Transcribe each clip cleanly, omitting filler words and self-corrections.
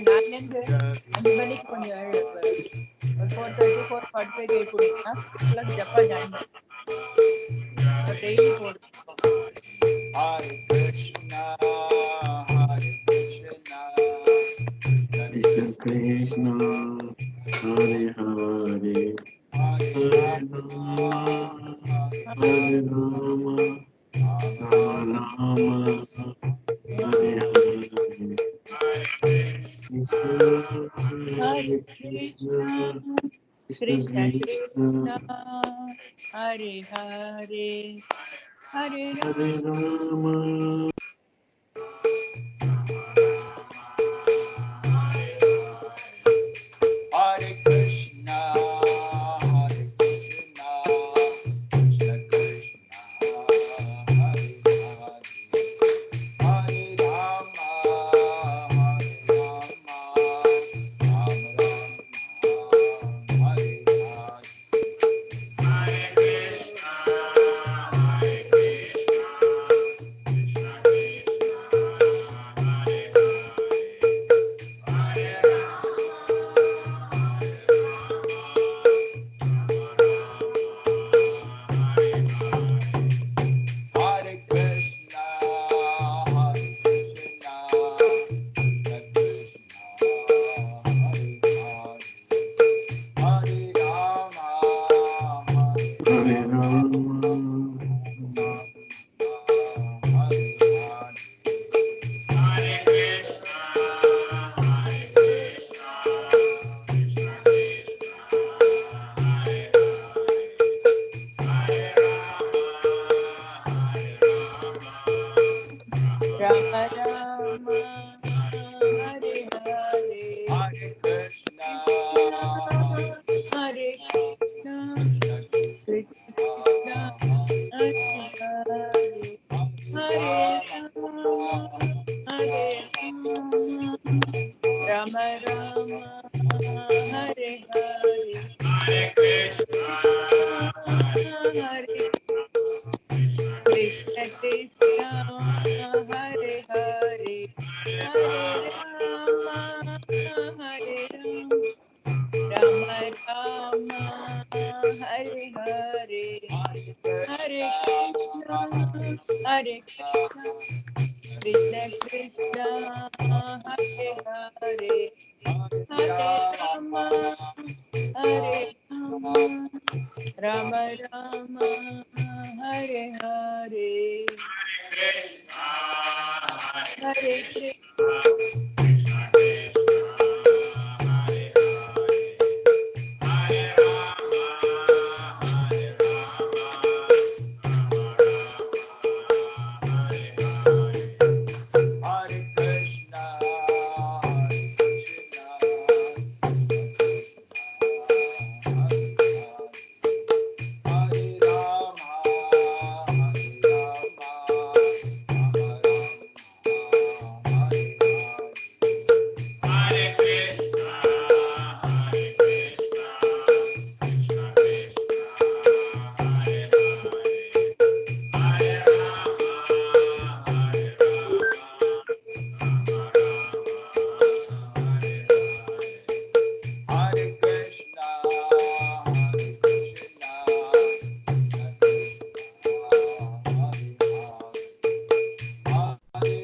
நாலுலேருந்து 5 மணிக்கு கொஞ்சம் 4:30 4:45 கொடுத்தா 6 ஜப்பா ஜாயின் டெய்லி போடுறோம். Hare Krishna, Hare Krishna, Krishna Krishna, Hare Hare, Hare Rama, Hare Rama, Rama Rama, Hare Hare, Hare Krishna, Krishna Krishna Krishna, Hare Hare, Hare Hare Rama. Hare Krishna, Hare Krishna, Krishna Krishna, Hare Hare, Hare Rama, Hare Rama, Rama Rama, Hare Hare. Hare Krishna, Hare Krishna, Krishna Krishna, Hare Hare, Hare Hare Krishna, Hare Krishna, Krishna Krishna, Hare Hare, Hare Rama, Hare Rama, Hare Hare, Hare Krishna, Hare Krishna, Krishna Krishna, Hare Hare, Hare Rama Rama, Hare Hare, Hare Krishna, Hare Krishna, Krishna Hare Hare, Hare Rama, Hare Rama, Rama Rama, Hare Hare, Hare Krishna, Hare Krishna Krishna, Hare Hare, Hare Rama, Hare Rama, Rama Rama, Hare Hare, Hare Krishna, Hare Krishna, Krishna Krishna, Hare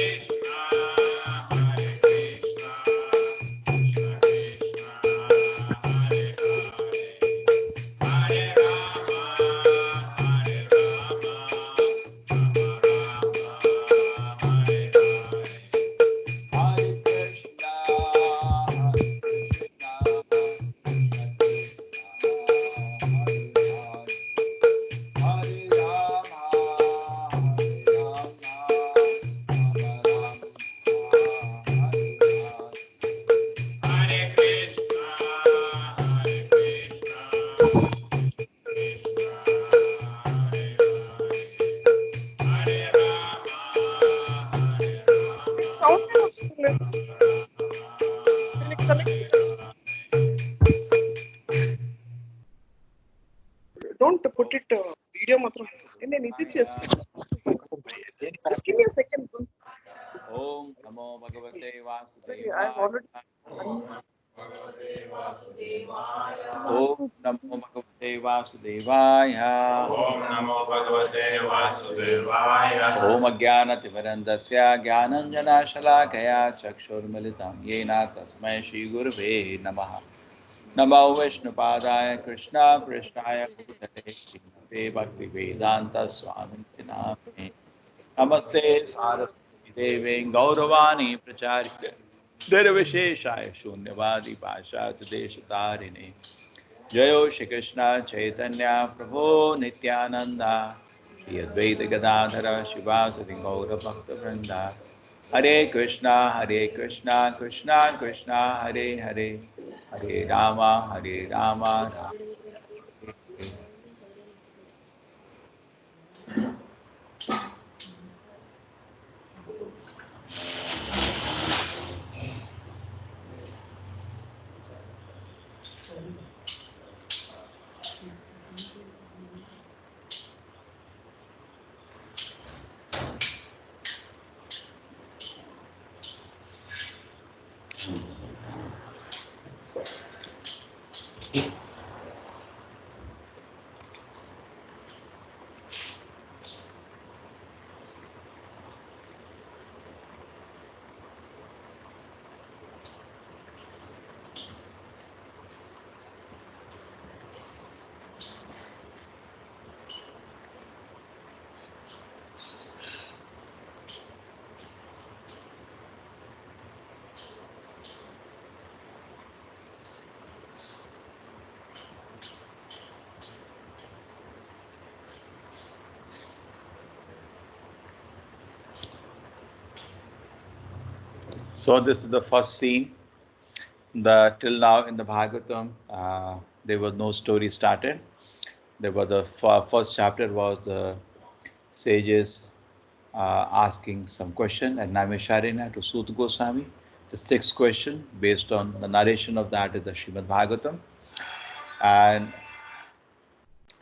Hare, Hare Rama, Hare Rama, Rama Rama, Hare Hare, Hare Krishna. about it, video matram. నేను ఇది చేస్తాను. Just give me a second. Om Namo Bhagavate Sorry, I've already. Om Namo Bhagavate Vasudevaya. Om Namo Bhagavate Vasudevaya. Om Ajnanatimirandasya Jnananjana Shalakaya Chakshurmilitam Yena Tasmai Shri Gurave Namaha. Namo Vishnupadaya Krishna Prishnaya Bhutale Srimate Bhakti Vedanta Swami Namane. Namaste Saraswati Deve Gauravani Pracharya Nirvisheshaya Shunyavadi Pashat Deshatarine. Jayo Shri Krishna Chaitanya Prabhu Nityananda Shri Advaita Gadadhara Shivasati Gaura Bhakta Vrinda. Hare Krishna Krishna Krishna Hare Hare Hare Rama Rama Hare Hare. So this is the first scene. Till now in the Bhagavatam, there was no story started. There was the first chapter was the sages asking some question and Naimisharina to Sut Goswami. The sixth question, based on the narration of that, is the Srimad Bhagavatam. And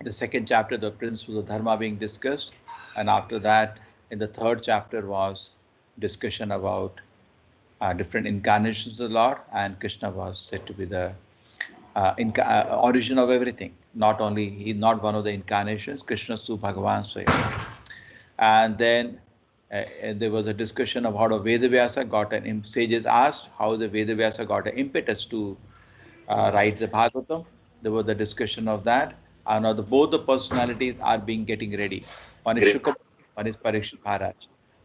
the second chapter, the principles of dharma being discussed. And after that, in the third chapter was discussion about different incarnations of the Lord, and Krishna was said to be the origin of everything. Not only he, not one of the incarnations, Krishna is Bhagavan Swayam. And then there was a discussion of how the Vedavyasa got an sages asked how the Vedavyasa got an impetus to write the Bhagavatam. There was the discussion of that. And now both the personalities are getting ready. One is Shukam, one is Parikshit Maharaj.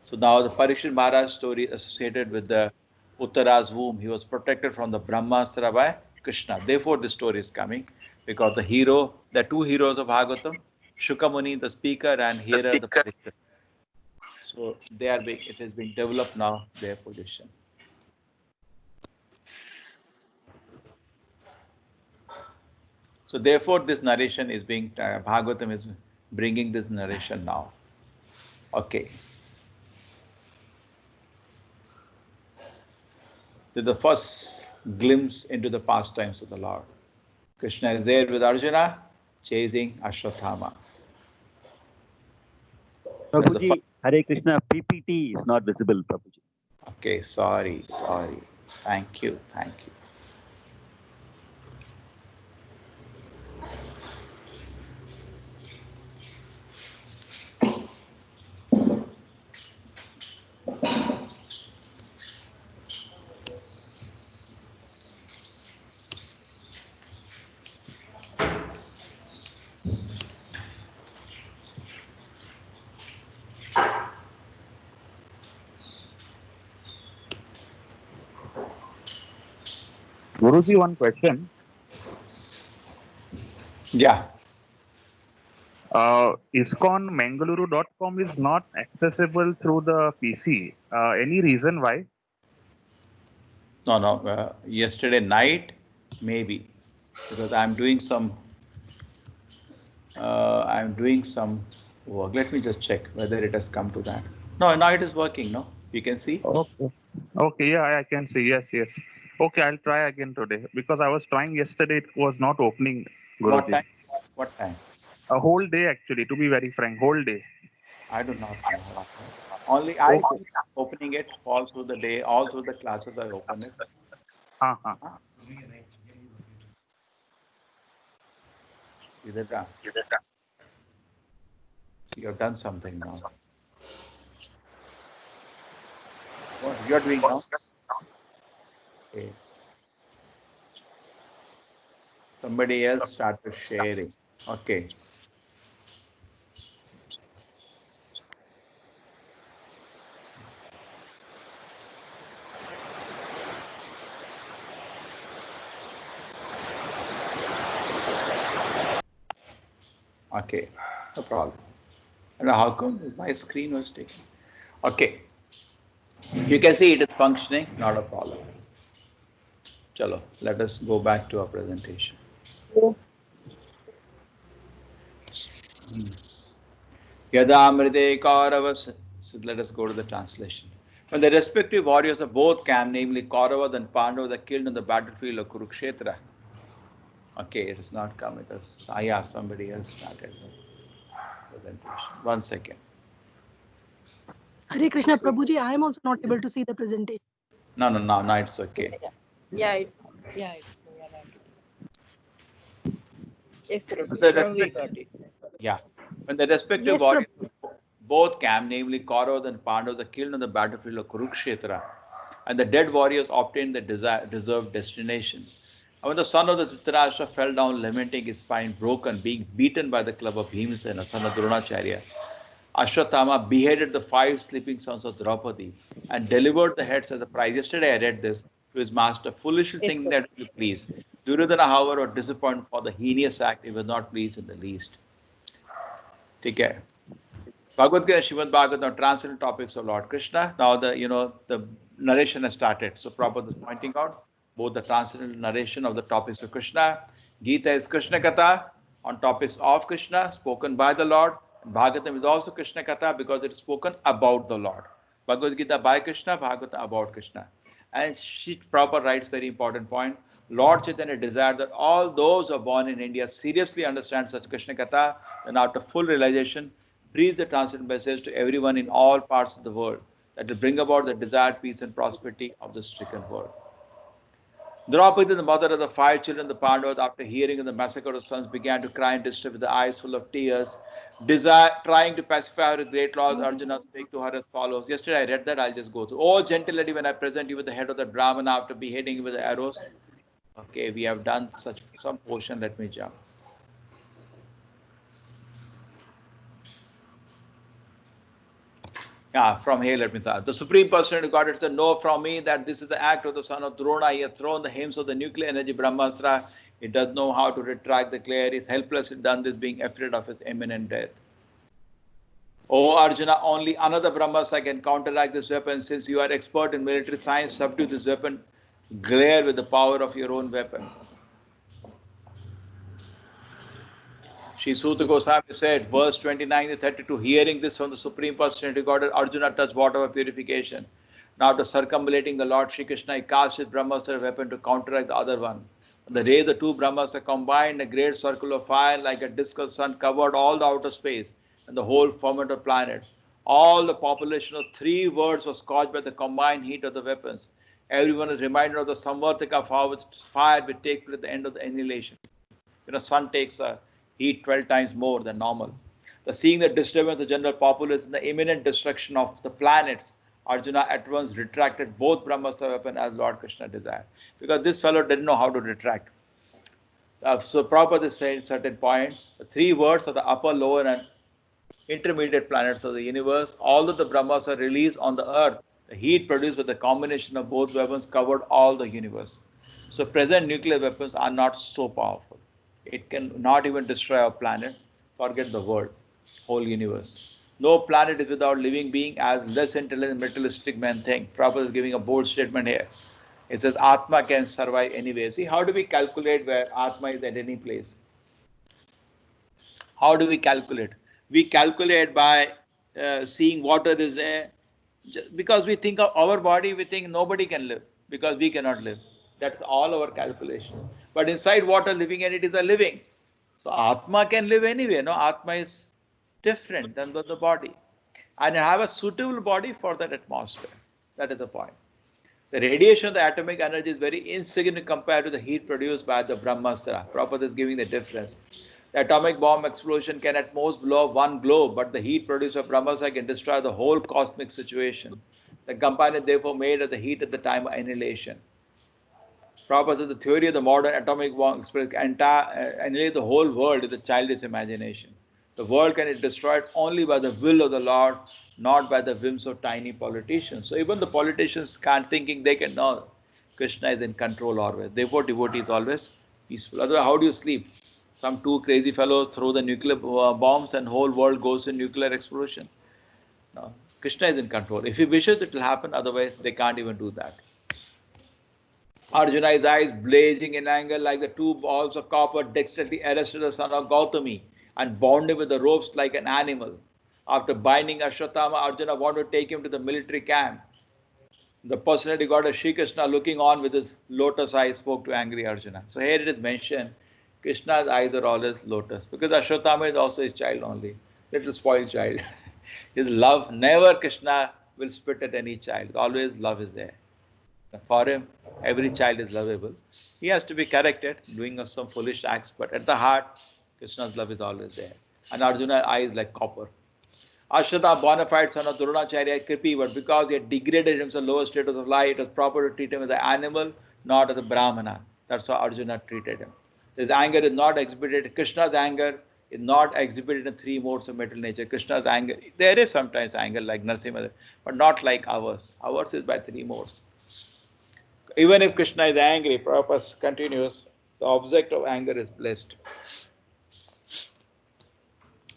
So now the Parikshit Maharaj story associated with the Uttara's womb. He was protected from the Brahmastra by Krishna. Therefore, this story is coming because the two heroes of Bhagavatam, Shukamuni, the speaker, and hearer, the Parikshit. So it has been developed now, their position. So therefore, this narration is Bhagavatam is bringing this narration now. Okay. The first glimpse into the pastimes of the Lord. Krishna is there with Arjuna, chasing Ashwatthama. Prabhuji, Hare Krishna, PPT is not visible, Prabhuji. Okay, sorry. Thank you. Guruji, one question. Yeah. ISKCON Mangalore.com is not accessible through the PC. Any reason why? No. Yesterday night, maybe, because I'm doing some work. Let me just check whether it has come to that. No, now it is working. No, you can see. Okay. Yeah, I can see. Yes. Okay, I'll try again today because I was trying yesterday. It was not opening. Guruji. What time? A whole day, actually, to be very frank, whole day. I do not know. Only I Okay. keep opening it all through the day, all through the classes I open it. Uh-huh. Vidita, you have done something now. What you are doing now? Okay. Somebody else started sharing. Okay. Okay. No problem. And how come my screen was taken? Okay. You can see it is functioning, not a problem. Chalo, let us go back to our presentation. Yadamrite Kauravas. So let us go to the translation. When the respective warriors of both camp, namely Kauravas and Pandavas, are killed on the battlefield of Kurukshetra. Okay, it is not come. It is. Yeah, somebody else started the presentation. 1 second. Hare Krishna Prabhuji, I am also not able to see the presentation. No, it's okay. Yeah, it's yes, The Prabhu. Now we respect, got it. yeah. When the respective Yes, Prabhu. warriors of both camp, namely Kauravas and Pandavas, are killed on the battlefield of Kurukshetra, and the dead warriors obtain the deserved destination. And when the son of the Dhritarashtra fell down lamenting, his spine broken, being beaten by the club of Bhimsena, son of Dronacharya, Ashwatthama beheaded the 5 sleeping sons of Draupadi and delivered the heads as a prize. Yesterday I read this to his master, foolishly Yes, thinking Prabhu. that he will please. Duryodhana, however, was disappointed for the heinous act. He was not pleased in the least. Take care. Bhagavad Gita, Srimad Bhagavatam, transcendental topics of Lord Krishna. Now the narration has started. So Prabhupada is pointing out both the transcendental narration of the topics of Krishna. Gita is Krishna Katha on topics of Krishna, spoken by the Lord. And Bhagavatam is also Krishna Katha because it is spoken about the Lord. Bhagavad Gita by Krishna, Bhagavatam about Krishna. And she proper writes very important point. Lord Chaitanya desired that all those who are born in India seriously understand such Krishna Katha, and after full realization, preach the transcendental message to everyone in all parts of the world that will bring about the desired peace and prosperity of the stricken world. Draupadi, the mother of the 5 children, the Pandavas, after hearing of the massacre of sons, began to cry in distress with the eyes full of tears. Trying to pacify her great loss, Arjuna spake to her as follows. Yesterday I read that, I'll just go through. Oh, gentle lady, when I present you with the head of the Brahmana after beheading him with the arrows. Okay, we have done some portion, let me jump. Yeah, from here, let me start. The Supreme Personality of Godhead said, know from me that this is the act of the son of Drona. He has thrown the hymns of the nuclear energy Brahmastra. He does know how to retract the clear. He is helpless in done this, being afraid of his imminent death. O Arjuna, only another Brahmastra can counteract this weapon. Since you are expert in military science, subdue this weapon. Glare with the power of your own weapon. Sri Suta Goswami said, verse 29 to 32, hearing this from the Supreme Personality of Godhead, Arjuna touched water of purification. Now, after circumambulating the Lord Sri Krishna, he cast his Brahmastra weapon to counteract the other one. The ray the two Brahmastra combined, a great circle of fire like a discus sun covered all the outer space and the whole firmament of planets. All the population of 3 worlds was scorched by the combined heat of the weapons. Everyone is reminded of the Samvartika of how fire will take place at the end of the annihilation. Sun takes a heat 12 times more than normal. Seeing the disturbance of the general populace and the imminent destruction of the planets, Arjuna at once retracted both Brahmastra weapon as Lord Krishna desired. Because this fellow didn't know how to retract. So Prabhupada is saying certain points, the 3 words of the upper, lower and intermediate planets of the universe, all of the Brahmas are released on the earth. The heat produced by the combination of both weapons covered all the universe. So present nuclear weapons are not so powerful. It can not even destroy our planet, forget the world, whole universe. No planet is without living being, as less intelligent materialistic men think. Prabhupada is giving a bold statement here. It says Atma can survive anywhere. See, how do we calculate where Atma is at any place? How do we calculate? We calculate by seeing water is there. Because we think of our body, we think nobody can live because we cannot live. That's all our calculation. But inside water, living entities are living. So Atma can live anywhere. No, Atma is different than the body. And have a suitable body for that atmosphere. That is the point. The radiation of the atomic energy is very insignificant compared to the heat produced by the Brahmastra. Prabhupada is giving the difference. The atomic bomb explosion can at most blow up one globe, but the heat produced by Brahmastra can destroy the whole cosmic situation. The companion therefore made of the heat at the time of annihilation. Prabhupada says the theory of the modern atomic bomb annihilate the whole world with the childish imagination. The world can be destroyed only by the will of the Lord, not by the whims of tiny politicians. So even the politicians can't thinking they can know Krishna is in control always. Therefore, devotee is always peaceful. Otherwise, how do you sleep? Some two crazy fellows throw the nuclear bombs and whole world goes in nuclear explosion. No. Krishna is in control. If he wishes, it will happen. Otherwise, they can't even do that. Arjuna's eyes blazing in anger like the two balls of copper dexterously arrested the son of Gautami and bound him with the ropes like an animal. After binding Ashwatthama, Arjuna wanted to take him to the military camp. The personality god of Sri Krishna, looking on with his lotus eyes, spoke to angry Arjuna. So here it is mentioned, Krishna's eyes are always lotus, because Ashwatthama is also his child only, little spoiled child. His love, never Krishna will spit at any child. Always love is there. For him, every child is lovable. He has to be corrected, doing some foolish acts, but at the heart, Krishna's love is always there. And Arjuna's eyes like copper. Ashwatthama, bona fide son of Dronacharya, Kripi, but because he had degraded himself to lower status of life, it was proper to treat him as an animal, not as a Brahmana. That's how Arjuna treated him. His anger is not exhibited. Krishna's anger is not exhibited in three modes of mental nature. Krishna's anger, there is sometimes anger like Narasimha, but not like ours. Ours is by three modes. Even if Krishna is angry, Prabhupada continues, the object of anger is blessed.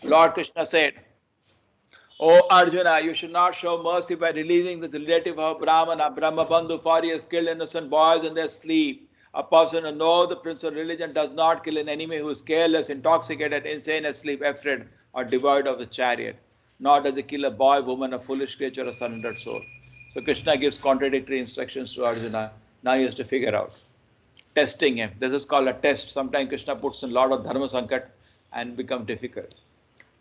Lord Krishna said, O Arjuna, you should not show mercy by releasing the relative of Brahmana, Brahmabandhu, for he has killed innocent boys in their sleep. A person who knows the principle of religion does not kill an enemy who is careless, intoxicated, insane, asleep, afraid, or devoid of the chariot. Nor does he kill a boy, woman, a foolish creature, or a surrendered soul. So Krishna gives contradictory instructions to Arjuna. Now he has to figure out. Testing him. This is called a test. Sometimes Krishna puts in a lot of dharma sankat and become difficult.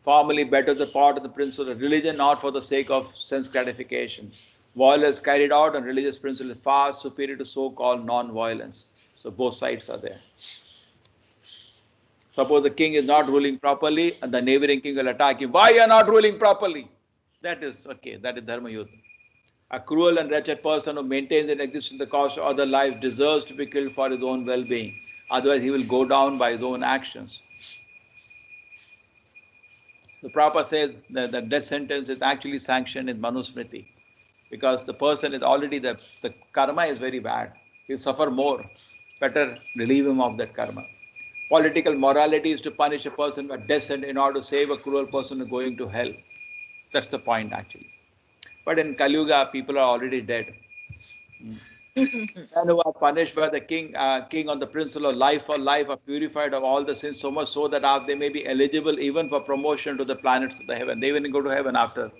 Formally betters the part of the principle of religion, not for the sake of sense gratification. Violence carried out on religious principle is far superior to so-called non-violence. So both sides are there. Suppose the king is not ruling properly and the neighboring king will attack him. Why you are not ruling properly? That is okay. That is dharma yuddha. A cruel and wretched person who maintains an existence at the cost of other lives deserves to be killed for his own well-being. Otherwise, he will go down by his own actions. The Prabhupada says that the death sentence is actually sanctioned in Manusmriti because the person is already, the karma is very bad. He'll suffer more. Better relieve him of that karma. Political morality is to punish a person with death sentence in order to save a cruel person who is going to hell. That's the point actually. But in Kali Yuga, people are already dead. Men who are punished by the king on the principle of life for life are purified of all the sins, so much so that they may be eligible even for promotion to the planets of the heaven. They even go to heaven after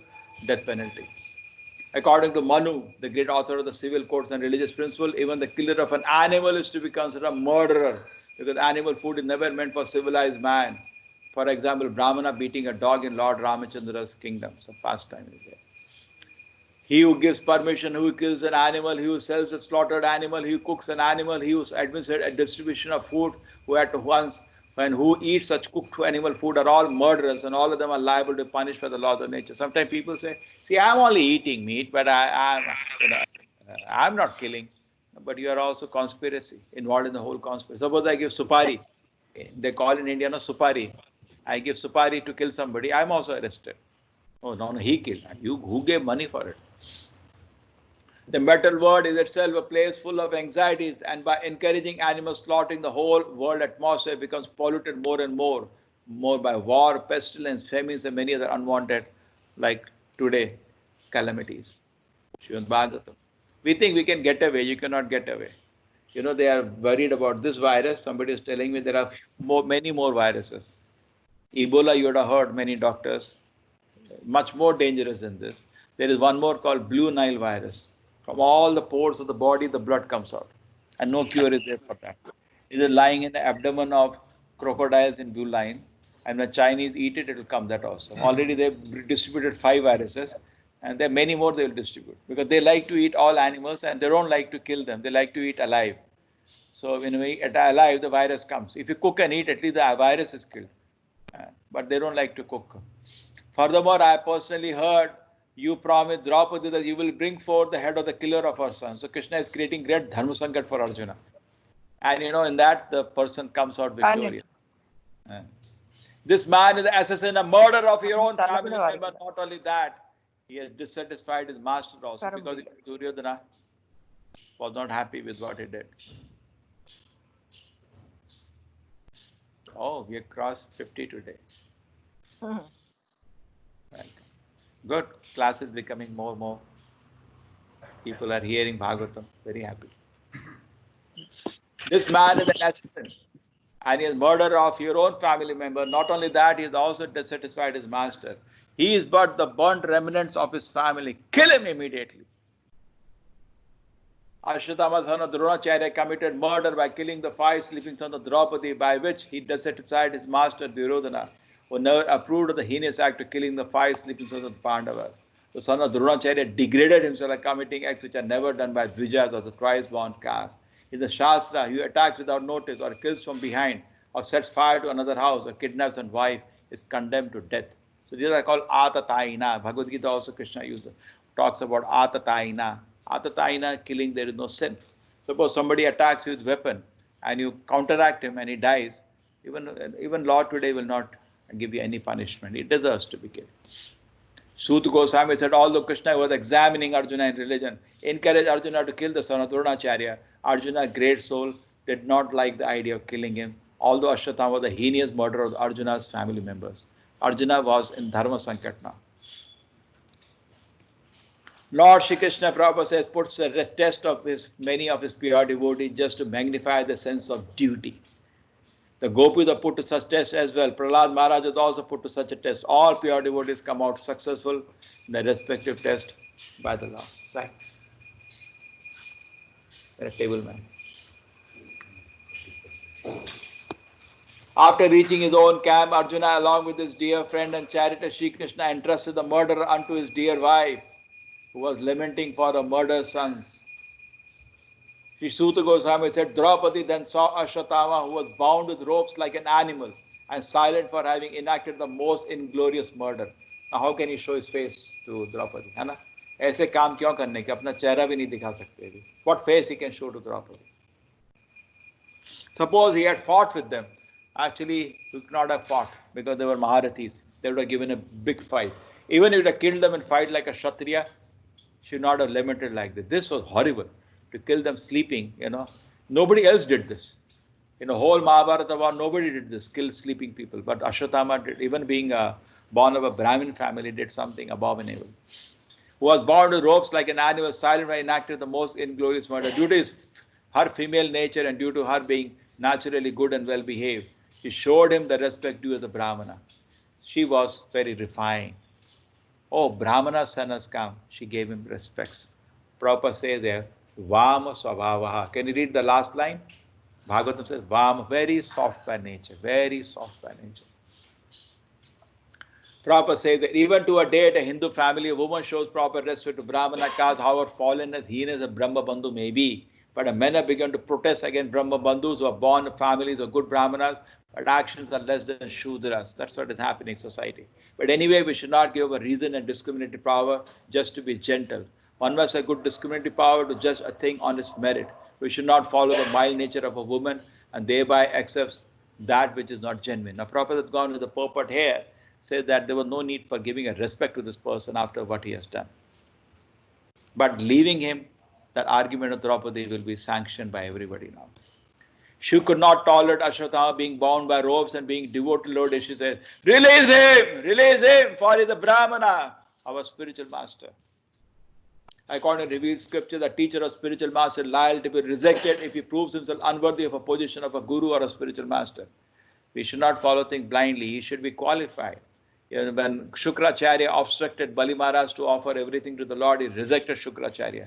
death penalty. According to Manu, the great author of the civil courts and religious principle, even the killer of an animal is to be considered a murderer because animal food is never meant for civilized man. For example, Brahmana beating a dog in Lord Ramachandra's kingdom. So pastime is there. He who gives permission, who kills an animal, he who sells a slaughtered animal, he who cooks an animal, he who administers a distribution of food, who at once and who eats such cooked animal food are all murderers, and all of them are liable to be punished for the laws of nature. Sometimes people say, see, I'm only eating meat, but I'm not killing. But you are also conspiracy, involved in the whole conspiracy. Suppose I give supari. They call in India, no, supari. I give supari to kill somebody, I'm also arrested. Oh, no, he killed. You, who gave money for it? The metal world is itself a place full of anxieties, and by encouraging animal slaughtering, the whole world atmosphere becomes polluted more and more by war, pestilence, famines, and many other unwanted, like today, calamities. Srimad Bhagavatam. We think we can get away, you cannot get away. You know, they are worried about this virus. Somebody is telling me there are many more viruses. Ebola, you would have heard many doctors, much more dangerous than this. There is one more called Blue Nile virus. From all the pores of the body, the blood comes out. And no cure is there for that. It is lying in the abdomen of crocodiles in blue line, and when Chinese eat it, it will come that also. Already they've distributed 5 viruses, and there are many more they will distribute because they like to eat all animals and they don't like to kill them. They like to eat alive. So when we eat alive, the virus comes. If you cook and eat, at least the virus is killed. But they don't like to cook. Furthermore, I personally heard you promised Draupadi that you will bring forth the head of the killer of her son. So Krishna is creating great dharma sankat for Arjuna. And in that the person comes out victorious. This man is the assassin, a murderer of your own family member. Not only that, he has dissatisfied his master also because Duryodhana was not happy with what he did. Oh, we have crossed 50 today. Right. Good. Class is becoming more and more. People are hearing Bhagavatam. Very happy. This man is an assassin and he is murderer of your own family member. Not only that, he has also dissatisfied his master. He is but the burnt remnants of his family. Kill him immediately. Ashwatthama son of Dronacharya committed murder by killing the 5 sleeping sons of Draupadi, by which he dissatisfied his master Duryodhana, who never approved of the heinous act of killing the 5 sleeping sons of Pandavas. The son of Dronacharya degraded himself by committing acts which are never done by Dvijas or the twice-born caste. In the Shastra, who attacks without notice or kills from behind or sets fire to another house or kidnaps a wife is condemned to death. So these are called Atataina. Bhagavad Gita also Krishna talks about Atataina. Atataina, killing, there is no sin. Suppose somebody attacks you with weapon and you counteract him and he dies, even Lord today will not give you any punishment. He deserves to be killed. Suta Goswami said, although Krishna was examining Arjuna in religion, encouraged Arjuna to kill the son of Dronacharya, Arjuna, great soul, did not like the idea of killing him, although Ashwatthama was the heinous murderer of Arjuna's family members. Arjuna was in Dharma Sankat now. Lord Shri Krishna Prabhupada says, puts a test of many of his pure devotees just to magnify the sense of duty. The gopis are put to such test as well. Prahlad Maharaj is also put to such a test. All pure devotees come out successful in their respective test by the Lord. Sai. A table man. After reaching his own camp, Arjuna, along with his dear friend and charioteer Shri Krishna, entrusted the murderer unto his dear wife, who was lamenting for her murdered sons. Sri Suta Goswami said, Draupadi then saw Ashwatthama, who was bound with ropes like an animal and silent for having enacted the most inglorious murder. Now how can he show his face to Draupadi? है ना? ऐसे काम क्यों करने के अपना चेहरा भी नहीं दिखा सकते अभी. What face he can show to Draupadi? Suppose he had fought with them. Actually, he could not have fought because they were Maharathis. They would have given a big fight. Even if he had killed them and fight like a Kshatriya, she would not have lamented like this. This was horrible. To kill them sleeping, Nobody else did this. In the whole Mahabharata war, nobody did this, kill sleeping people. But Ashwatthama did, even being born of a Brahmin family, did something abominable. Who was bound with ropes like an animal, silent and enacted the most inglorious murder. Due to her female nature and due to her being naturally good and well behaved, she showed him the respect due as a Brahmana. She was very refined. Oh, Brahmana's son has come. She gave him respects. Prabhupada says there, Vama Swabhavaha. Can you read the last line? Bhagavatam says, Vama, very soft by nature, very soft by nature. Prabhupada says that even to a date, a Hindu family, a woman shows proper respect to Brahmana caste, however fallen as heinous a Brahma Bandhu may be. But men have begun to protest against Brahma Bandhus who are born in families of good Brahmanas, but actions are less than Shudras. That's what is happening in society. But anyway, we should not give a reason and discriminative power just to be gentle. One must have good discriminative power to judge a thing on its merit. We should not follow the mild nature of a woman and thereby accept that which is not genuine. Now, Prabhupada has gone with the purport here, says that there was no need for giving a respect to this person after what he has done. But leaving him, that argument of Draupadi will be sanctioned by everybody now. She could not tolerate Ashwatthama being bound by ropes and being devoted to Lord. She said, release him, for he is the Brahmana, our spiritual master. According to revealed scripture, the teacher or spiritual master is liable to be rejected if he proves himself unworthy of a position of a guru or a spiritual master. We should not follow things blindly. He should be qualified. When Shukracharya obstructed Bali Maharaj to offer everything to the Lord, he rejected Shukracharya.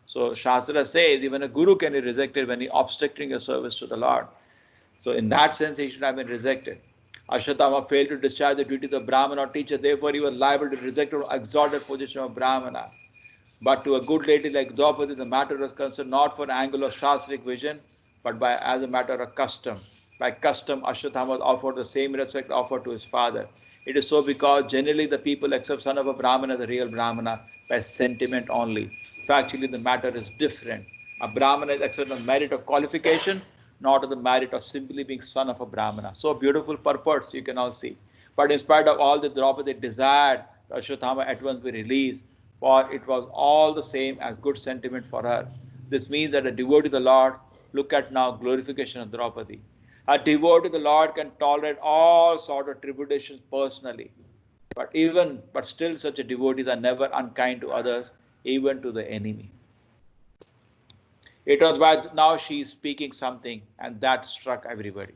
So Shastra says even a guru can be rejected when he obstructing your service to the Lord. So in that sense, he should have been rejected. Ashwatthama failed to discharge the duties of Brahmana or teacher, therefore he was liable to reject an exalted position of Brahmana. But to a good lady like Draupadi, the matter was concerned not for an angle of Shastric vision, but as a matter of custom. By custom, Ashwatthama was offered the same respect offered to his father. It is so because generally the people accept son of a Brahmana as the real Brahmana by sentiment only. Factually, the matter is different. A Brahmana is accepted on merit of qualification, not on the merit of simply being son of a Brahmana. So beautiful purports you can all see. But in spite of all the Draupadi desired, Ashwatthama at once be released, for it was all the same as good sentiment for her. This means that a devotee of the Lord, look at now glorification of Draupadi. A devotee of the Lord can tolerate all sort of tribulations personally. But still such a devotees are never unkind to others, even to the enemy. It was why now she is speaking something, and that struck everybody.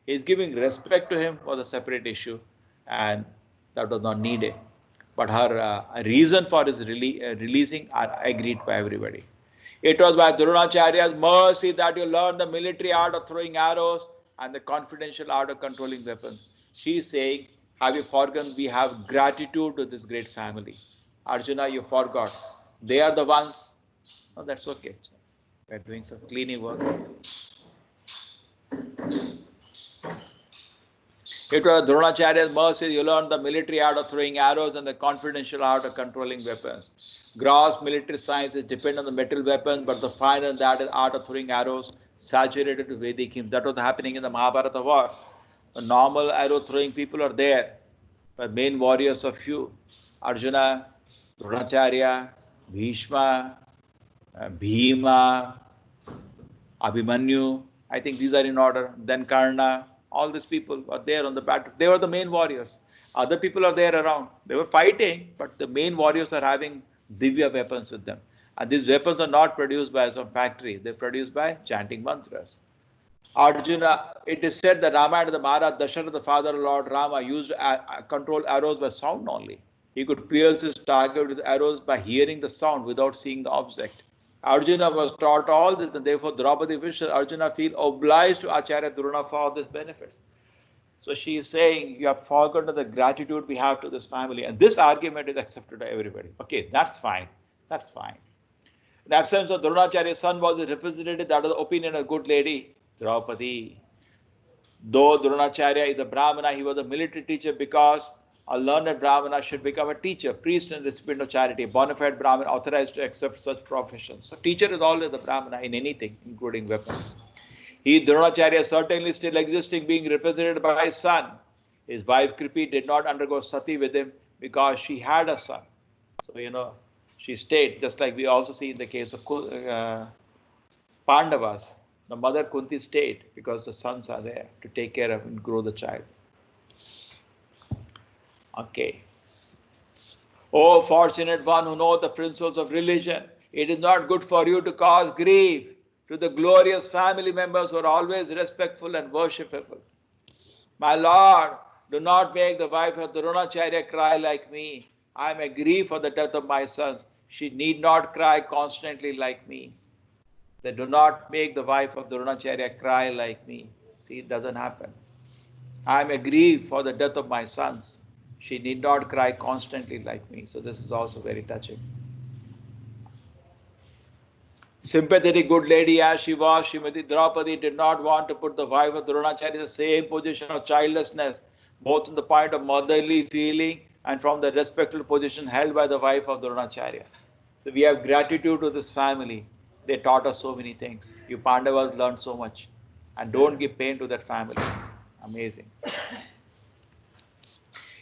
He is giving respect to him was a separate issue, and that was not needed. But her reason for his releasing are agreed by everybody. It was by Dronacharya's mercy that you learned the military art of throwing arrows and the confidential art of controlling weapons. She is saying, have you forgotten we have gratitude to this great family? Arjuna, you forgot. They are the ones. Oh, that's okay. We are doing some cleaning work. It was Dronacharya's mercy you learned the military art of throwing arrows and the confidential art of controlling weapons. Gross military science is dependent on the metal weapons, but the finer that is art of throwing arrows saturated with Vedic hymns. That was happening in the Mahabharata war. The normal arrow throwing people are there, but main warriors are few. Arjuna, Dronacharya, Bhishma, Bhima, Abhimanyu, I think these are in order. Then Karna, all these people are there on the battle. They were the main warriors. Other people are there around. They were fighting, but the main warriors are having divya weapons with them. And these weapons are not produced by some factory. They're produced by chanting mantras. Arjuna, it is said that Ramayana, the Maharaj, Dasharatha, the father of Lord Rama, used to control arrows by sound only. He could pierce his target with arrows by hearing the sound without seeing the object. Arjuna was taught all this, and therefore Draupadi wishes Arjuna feel obliged to Acharya Drona for all these benefits. So she is saying, you have forgotten the gratitude we have to this family. And this argument is accepted by everybody. Okay, that's fine. That's fine. In the absence of Dronacharya's son was a representative, that was the opinion of a good lady, Draupadi. Though Dronacharya is a Brahmana, he was a military teacher because a learned Brahmana should become a teacher, priest and recipient of charity. A bona fide Brahmin authorized to accept such professions. So teacher is always the Brahmana in anything, including weapons. He, Dronacharya, certainly still existing, being represented by his son. His wife Kripi did not undergo sati with him because she had a son. So, she stayed, just like we also see in the case of Pandavas. The mother Kunti stayed because the sons are there to take care of and grow the child. Okay. Oh, fortunate one who knows the principles of religion. It is not good for you to cause grief to the glorious family members who are always respectful and worshipful. My Lord, do not make the wife of Dronacharya cry like me. I am grieved for the death of my sons. She need not cry constantly like me. They do not make the wife of Dronacharya cry like me. See, it doesn't happen. I am aggrieved for the death of my sons. She need not cry constantly like me. So this is also very touching. Sympathetic good lady as she was, Srimati Draupadi did not want to put the wife of Dronacharya in the same position of childlessness, both in the point of motherly feeling and from the respectful position held by the wife of Dronacharya. So we have gratitude to this family. They taught us so many things. You Pandavas learned so much. And don't give pain to that family. Amazing.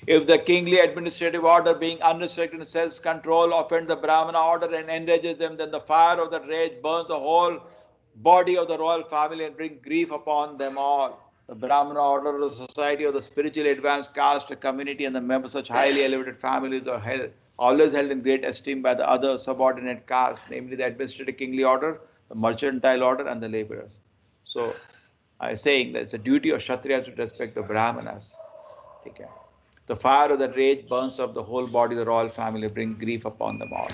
If the kingly administrative order being unrestricted in self-control offends the Brahmana order and enrages them, then the fire of the rage burns the whole body of the royal family and brings grief upon them all. The Brahmana order of the society of the spiritually advanced caste, community, and the members of such highly elevated families are always held in great esteem by the other subordinate castes, namely the administrative kingly order, the mercantile order, and the laborers. So, I am saying that it's a duty of Kshatriyas to respect the Brahmanas. Okay. The fire of the rage burns up the whole body of the royal family, bring grief upon them all.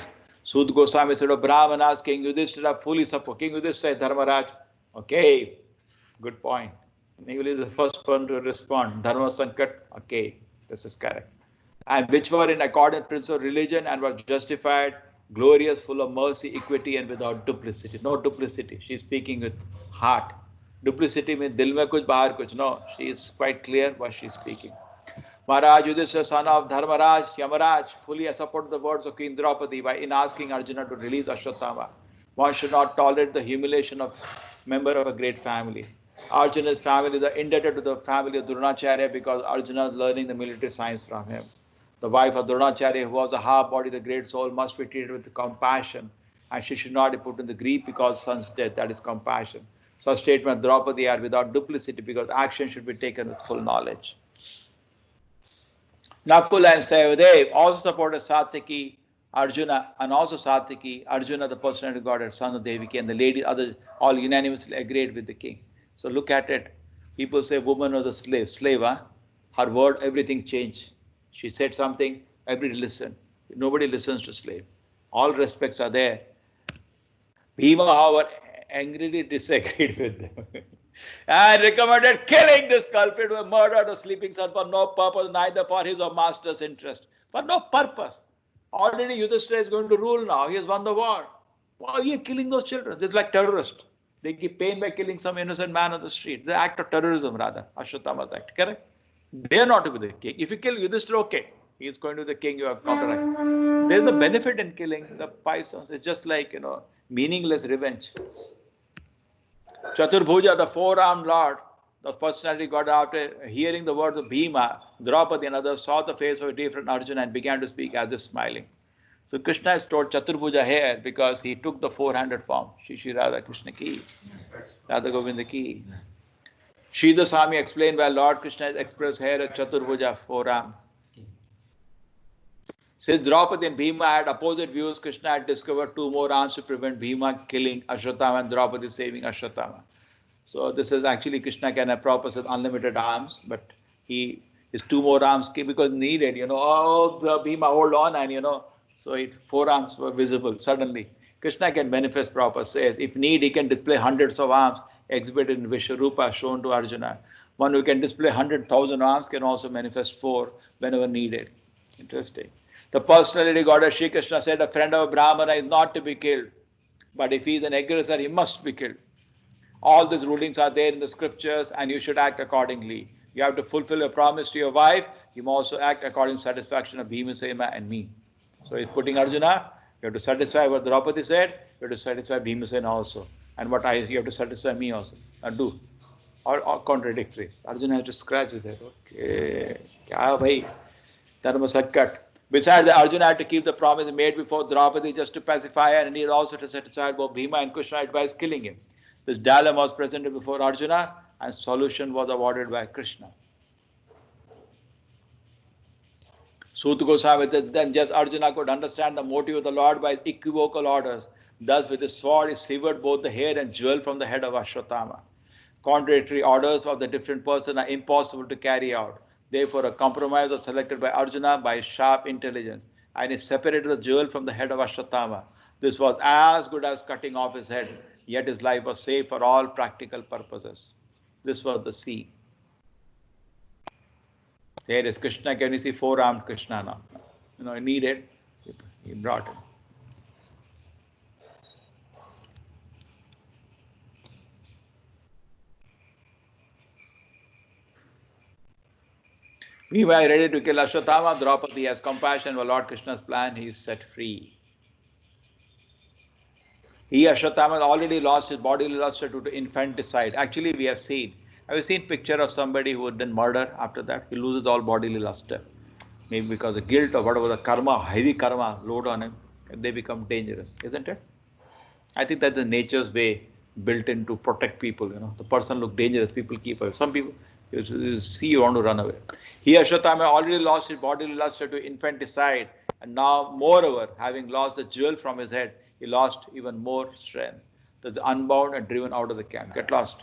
Sud Goswami said of Brahmanas, King Yudhishthira fully support. King Yudhishthira, Dharmaraj. Okay, good point. He will be the first one to respond. Dharma Sankat, okay, this is correct. And which were in accordance with principle of religion and were justified, glorious, full of mercy, equity, and without duplicity. No duplicity. She is speaking with heart. Duplicity means dil mein kuch, bahar kuch. No, she is quite clear what she is speaking. Maharaj Yudhishthira, son of Dharmaraj, Yamaraj, fully supported the words of Queen Draupadi by in asking Arjuna to release Ashwatthama. One should not tolerate the humiliation of member of a great family. Arjuna's family is indebted to the family of Dronacharya because Arjuna is learning the military science from him. The wife of Dronacharya, who was a half body, the great soul, must be treated with compassion, and she should not be put in the grief because son's death. That is compassion. Such statement of Draupadi are without duplicity because action should be taken with full knowledge. Nakula and Sahadev also supported Satyaki, Arjuna, and also Satyaki, Arjuna, the personality of God, and son of Devaki, and the lady, other, all unanimously agreed with the king. So look at it. People say woman was a slave. Slave, huh? Her word, everything changed. She said something, everybody listened. Nobody listens to slave. All respects are there. Bhima, however, angrily disagreed with them and recommended killing this culprit who murdered the sleeping son for no purpose, neither for his or master's interest. For no purpose. Already Yudhishthira is going to rule now. He has won the war. Why are you killing those children? This is like terrorists. They give pain by killing some innocent man on the street. The act of terrorism, rather. Ashwatthama's act. Correct? They are not to be the king. If you kill Yudhishthira, okay. He is going to be the king. You have counteract. There is a benefit in killing the 5 sons. It's just like, meaningless revenge. Chaturbhuja, the four-armed lord, the personality got after hearing the words of Bhima, Draupadi and others saw the face of a different Arjuna and began to speak as if smiling. So Krishna is told Chaturbhuja here because he took the 400 form. Shri Radha Krishna ki, Radha Govinda ki. Sridhar Swami explained why Lord Krishna is expressed here as Chaturbhuja, four-armed. Since Draupadi and Bhima had opposite views, Krishna had discovered 2 more arms to prevent Bhima killing Ashwatthama and Draupadi saving Ashwatthama. So this is actually Krishna can have purpose with unlimited arms, but he is 2 more arms because needed. The Bhima hold on and so 4 arms were visible suddenly. Krishna can manifest proper says if need he can display hundreds of arms exhibited in Vishwarupa shown to Arjuna. One who can display 100,000 arms can also manifest 4 whenever needed. Interesting. The personality goddess Shri Krishna said a friend of a Brahmana is not to be killed, but if he is an aggressor, he must be killed. All these rulings are there in the scriptures and you should act accordingly. You have to fulfill your promise to your wife. You must also act according to satisfaction of Bhimasena and me. So he's putting Arjuna, you have to satisfy what Draupadi said, you have to satisfy Bhimasena also. And you have to satisfy me also. And do. Or contradictory. Arjuna has to scratch his head. Okay. Kya bhai? Dharma Sakkat. Besides, Arjuna had to keep the promise made before Draupadi just to pacify her, and he had also to satisfy both Bhima and Krishna advised killing him. This dilemma was presented before Arjuna, and solution was awarded by Krishna. Suta Goswami said, then just Arjuna could understand the motive of the Lord by equivocal orders. Thus, with his sword, he severed both the hair and jewel from the head of Ashwatthama. Contradictory orders of the different person are impossible to carry out. Therefore, a compromise was selected by Arjuna by sharp intelligence, and he separated the jewel from the head of Ashwatthama. This was as good as cutting off his head, yet his life was safe for all practical purposes. This was the sea. There is Krishna. Can you see 4-armed Krishna now? He needed, he brought him. We were ready to kill Ashwatthama. Draupadi has compassion for Lord Krishna's plan. He is set free. He, Ashwatthama, already lost his bodily luster due to infanticide. Actually, we have seen picture of somebody who would then murder after that. He loses all bodily luster. Maybe because of guilt or whatever the karma, heavy karma load on him, they become dangerous, isn't it? I think that's the nature's way built in to protect people. The person looks dangerous, people keep away. Some people, you see you want to run away. He, Ashwatthama, already lost his bodily luster to infanticide, and now, moreover, having lost the jewel from his head, he lost even more strength. That's unbound and driven out of the camp. Get lost.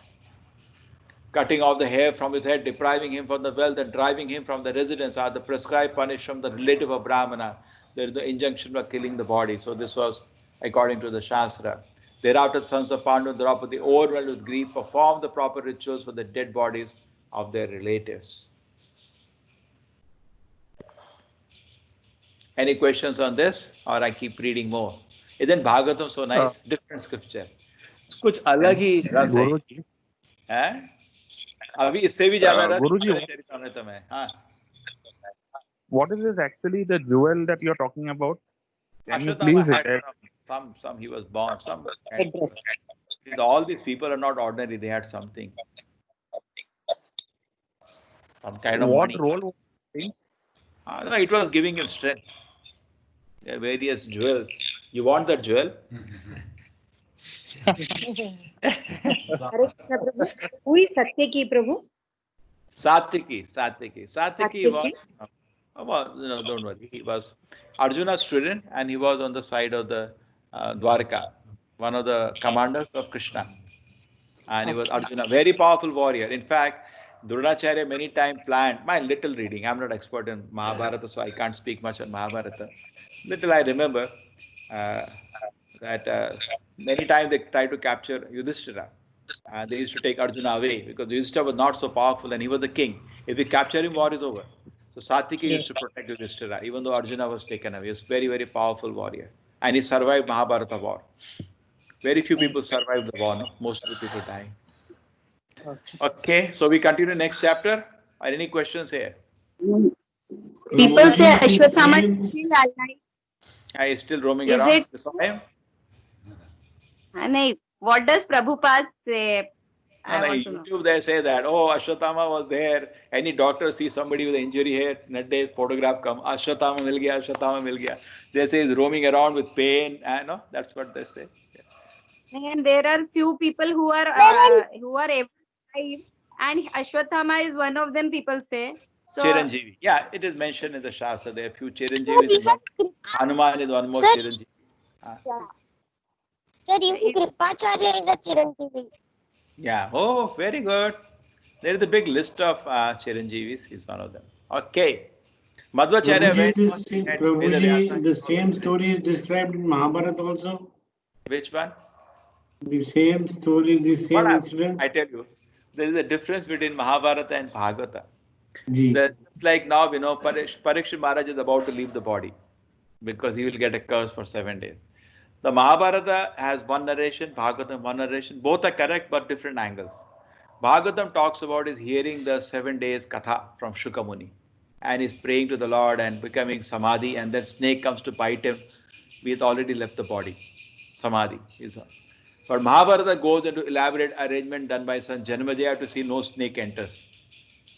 Cutting off the hair from his head, depriving him from the wealth, and driving him from the residence are the prescribed punishment from the relative of Brahmana. There is the injunction of killing the body. So this was according to the Shastra. Thereafter, the sons of Pandu and Draupadi, overwhelmed with grief, performed the proper rituals for the dead bodies of their relatives. Any questions on this, or I keep reading more? Isn't Bhagavatam so nice? Different scripture. कुछ अलग ही रस है, Guruji, हैं? अभी इससे भी ज्यादा रस Guruji, चरितामृत में है. हाँ. what is this actually the jewel that you're talking about? Can you Ashwatthama please? had some. He was born some. Headdress. All these people are not ordinary. They had something, some kind of What money. role was it playing? No, it was giving him strength. There are various jewels. You want that jewel? Hare Krishna Prabhu. Who is Satyaki Prabhu? Satyaki was. Don't worry. He was Arjuna's student, and he was on the side of the Dwarka, one of the commanders of Krishna. And he was Arjuna, very powerful warrior. In fact, Dronacharya many times planned, my little reading, I'm not expert in Mahabharata, so I can't speak much on Mahabharata. Little I remember that many times they tried to capture Yudhishthira. They used to take Arjuna away because Yudhishthira was not so powerful and he was the king. If we capture him, war is over. So Satyaki used to protect Yudhishthira, even though Arjuna was taken away. He was very, very powerful warrior. And he survived Mahabharata war. Very few people survived the war. No? Most of the people died. Okay, so we continue next chapter. Are any questions here? People say Ashwatthama is still alive. I is still roaming Is around. it? You saw him? No, what does Prabhupada say? I want to know. YouTube they say that, oh, Ashwatthama was there. Any doctor sees somebody with an injury here, next day photograph come, Ashwatthama mil gaya, Ashwatthama mil gaya. They say he's roaming around with pain. No, that's what they say. Yeah. And there are few people who are able to live, and Ashwatthama is one of them. People say so. Chiranjeevi. Yeah, it is mentioned in the Shastra. There are few Chiranjeevis. Hanuman is one more Chiranjeevi. Sir, even Kripacharya is a Chiranjeevi. Yeah. Oh, very good. There is a big list of Chiranjeevis. He's one of them. Okay. Madhvacharya went. Prabhuji, the same story is described in Mahabharata also. Which one? The same story, the same incidents. I tell you, there is a difference between Mahabharata and Bhagavata. Ji. Just like now, Parikshit Maharaj is about to leave the body because he will get a curse for 7 days. The Mahabharata has one narration, Bhagavatam one narration. Both are correct, but different angles. Bhagavatam talks about his hearing the 7 days katha from Shuka Muni, and he's praying to the Lord and becoming samadhi, and then snake comes to bite him. We've already left the body. Samadhi is on. But Mahabharata goes into elaborate arrangement done by son Janamejaya to see no snake enters.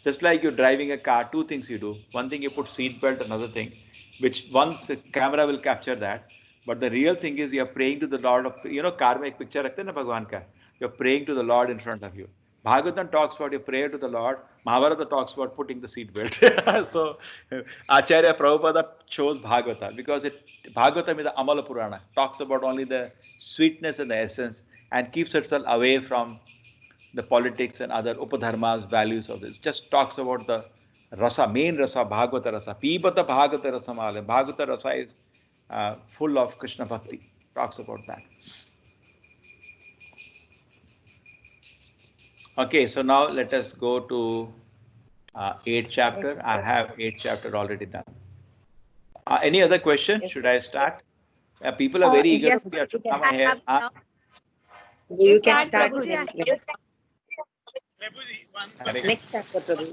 Just like you're driving a car, two things you do. One thing you put seat belt, another thing, which once the camera will capture that. But the real thing is you're praying to the Lord of, car mein ek picture rakhte na Bhagwan ka. You're praying to the Lord in front of you. Bhagavatam talks about your prayer to the Lord. Mahabharata talks about putting the seat belt. So Acharya Prabhupada chose Bhagavata because Bhagavatam is the Amala Purana. Talks about only the sweetness and the essence and keeps itself away from the politics and other upadharmas, values of this. Just talks about the rasa, main rasa, Bhagavata rasa. Pibata Bhagavata rasa male. Bhagavata rasa is full of Krishna bhakti. Talks about that. Okay, so now let us go to 8th chapter. I have 8th chapter already done. Any other question? Should I start? People are very eager yes, to see Ashwatthama here. You can start next. Prabhuji, one question. Next chapter, Prabhu.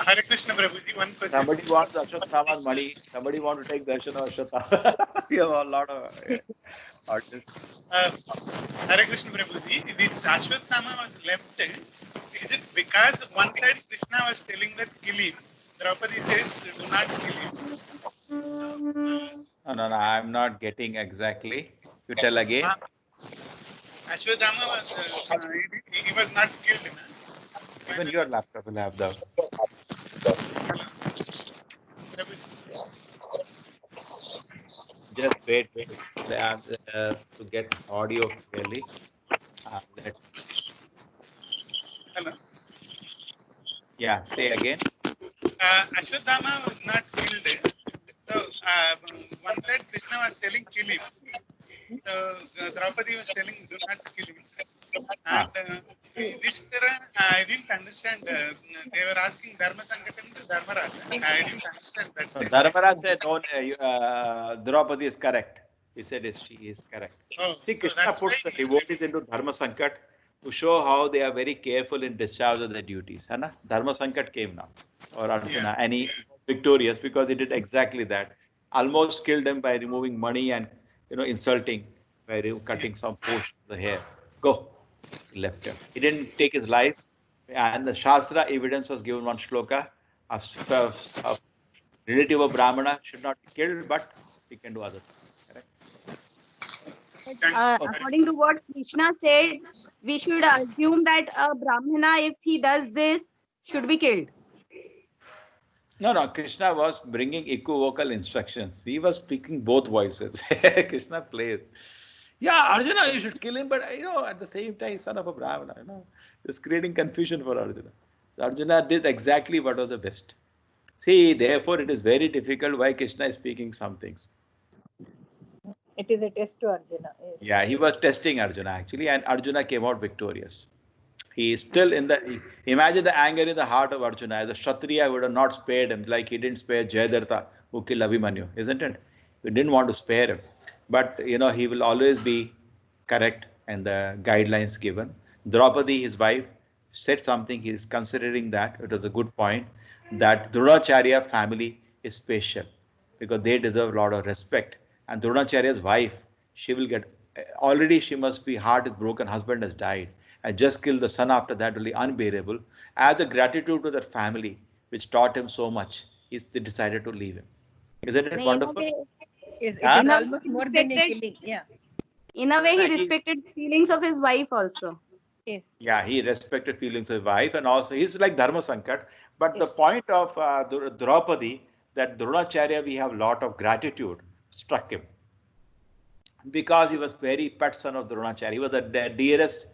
Hare Krishna, Prabhuji, one question. Somebody wants Ashwatthama's money. Somebody wants to take darshan of Ashwatthama. We have a lot of artists. Hare Krishna, Prabhuji, this Ashwatthama was left. Is it because one side Krishna was telling that kill him? Draupadi says, do not kill him. No, I'm not getting exactly. You tell again. Ashwatthama was, he was not killed. Even your laptop will have the. Just wait. To get audio clearly. Hello. Yeah, say again. Ashwatthama was not killed. So one side Krishna was telling kill him. Draupadi was telling, do not kill him. And Yudhishthira, I didn't understand. They were asking Dharma Sankatam to Dharmaraj. I didn't understand that. So Dharmaraj said, no, Draupadi is correct. He said she is correct. Oh, See, so Krishna that's puts why the devotees into Dharma Sankat to show how they are very careful in discharge of their duties. Hai na? Dharma Sankat came now, or Arjuna, and he was victorious because he did exactly that. Almost killed him by removing money and insulting by cutting some portion of the hair. Go, he left him. He didn't take his life, and the Shastra evidence was given one shloka. A relative of Brahmana should not be killed, but we can do other things. Correct? According to what Krishna said, we should assume that a Brahmana, if he does this, should be killed. No. Krishna was bringing equivocal instructions. He was speaking both voices. Krishna plays. Yeah, Arjuna, you should kill him, but at the same time, he's son of a Brahmana. It's creating confusion for Arjuna. So Arjuna did exactly what was the best. See, therefore, it is very difficult why Krishna is speaking some things. It is a test to Arjuna. Yes. Yeah, he was testing Arjuna actually, and Arjuna came out victorious. He is still imagine the anger in the heart of Arjuna. As a Kshatriya, would have not spared him, like he didn't spare Jayadartha, who killed Abhimanyu, isn't it? He didn't want to spare him. But, he will always be correct in the guidelines given. Draupadi, his wife, said something. He is considering that. It was a good point, that Dronacharya family is special because they deserve a lot of respect. And Dronacharya's wife, she will get, already she must be, heart is broken, husband has died, and just kill the son after that will be unbearable. As a gratitude to that family, which taught him so much, they decided to leave him. Isn't it wonderful? Yes, it is almost more than a killing. Yeah. In a way, he respected the feelings of his wife also. Yes. Yeah, he respected feelings of his wife, and also he's like Dharma Sankat. But the point of Draupadi, that Dronacharya, we have a lot of gratitude, struck him. Because he was very pet son of Dronacharya. He was the dearest,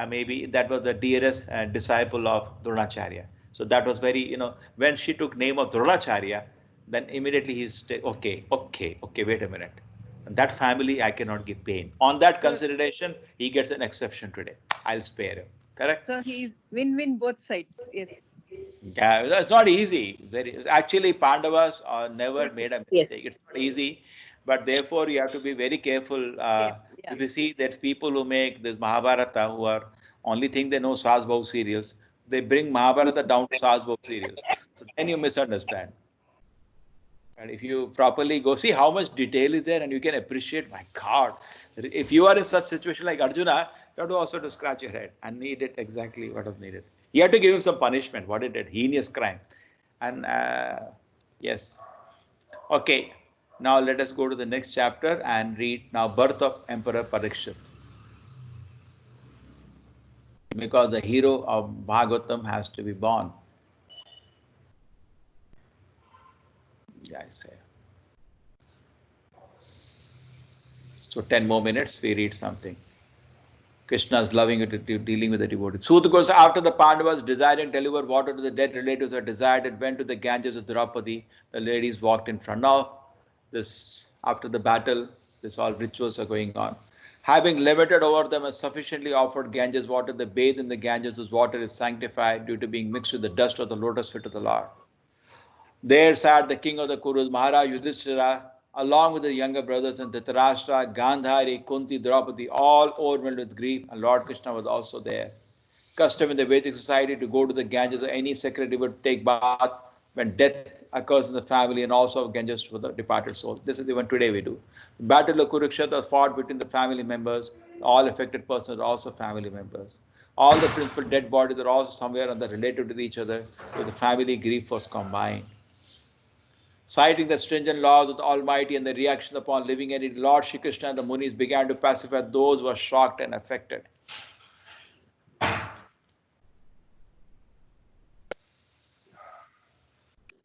maybe that was the dearest disciple of Dronacharya. So that was very, when she took name of Dronacharya, then immediately he's, okay, wait a minute. And that family, I cannot give pain. On that consideration, he gets an exception today. I'll spare him. Correct? So he is win-win both sides. Yes. Yeah, it's not easy. Actually, Pandavas never made a mistake. It's not easy. But therefore, you have to be very careful. If you see that people who make this Mahabharata, who are only think they know Sas Bahu serials, they bring Mahabharata down to Sas Bahu serials. So then you misunderstand. And if you properly go, see how much detail is there, and you can appreciate, my God, if you are in such situation like Arjuna, you have to also to scratch your head and need it exactly what was needed. He had to give him some punishment. What he did, heinous crime. And yes. Okay. Now let us go to the next chapter and read now birth of Emperor Parikshit. Because the hero of Bhagavatam has to be born. Yeah, I say. So 10 more minutes, we read something. Krishna is loving it, dealing with the devotees. Suta goes, after the Pandavas desired and delivered water to the dead relatives who desired it, went to the Ganges of Draupadi. The ladies walked in front. Now, after the battle, all rituals are going on. Having limited over them and sufficiently offered Ganges water, they bathe in the Ganges whose water is sanctified due to being mixed with the dust of the lotus feet of the Lord. There sat the king of the Kurus, Maharaj Yudhishthira, along with the younger brothers and Dhritarashtra, Gandhari, Kunti, Draupadi, all overwhelmed with grief, and Lord Krishna was also there. Custom in the Vedic society to go to the Ganges or any sacred river to take bath when death occurs in the family, and also Ganges for the departed soul. This is even today we do. The battle of Kurukshetra was fought between the family members. All affected persons are also family members. All the principal dead bodies are also somewhere related to each other, so the family grief was combined. Citing the stringent laws of the Almighty and the reaction upon living entity, Lord Shri Krishna and the Munis began to pacify those who were shocked and affected.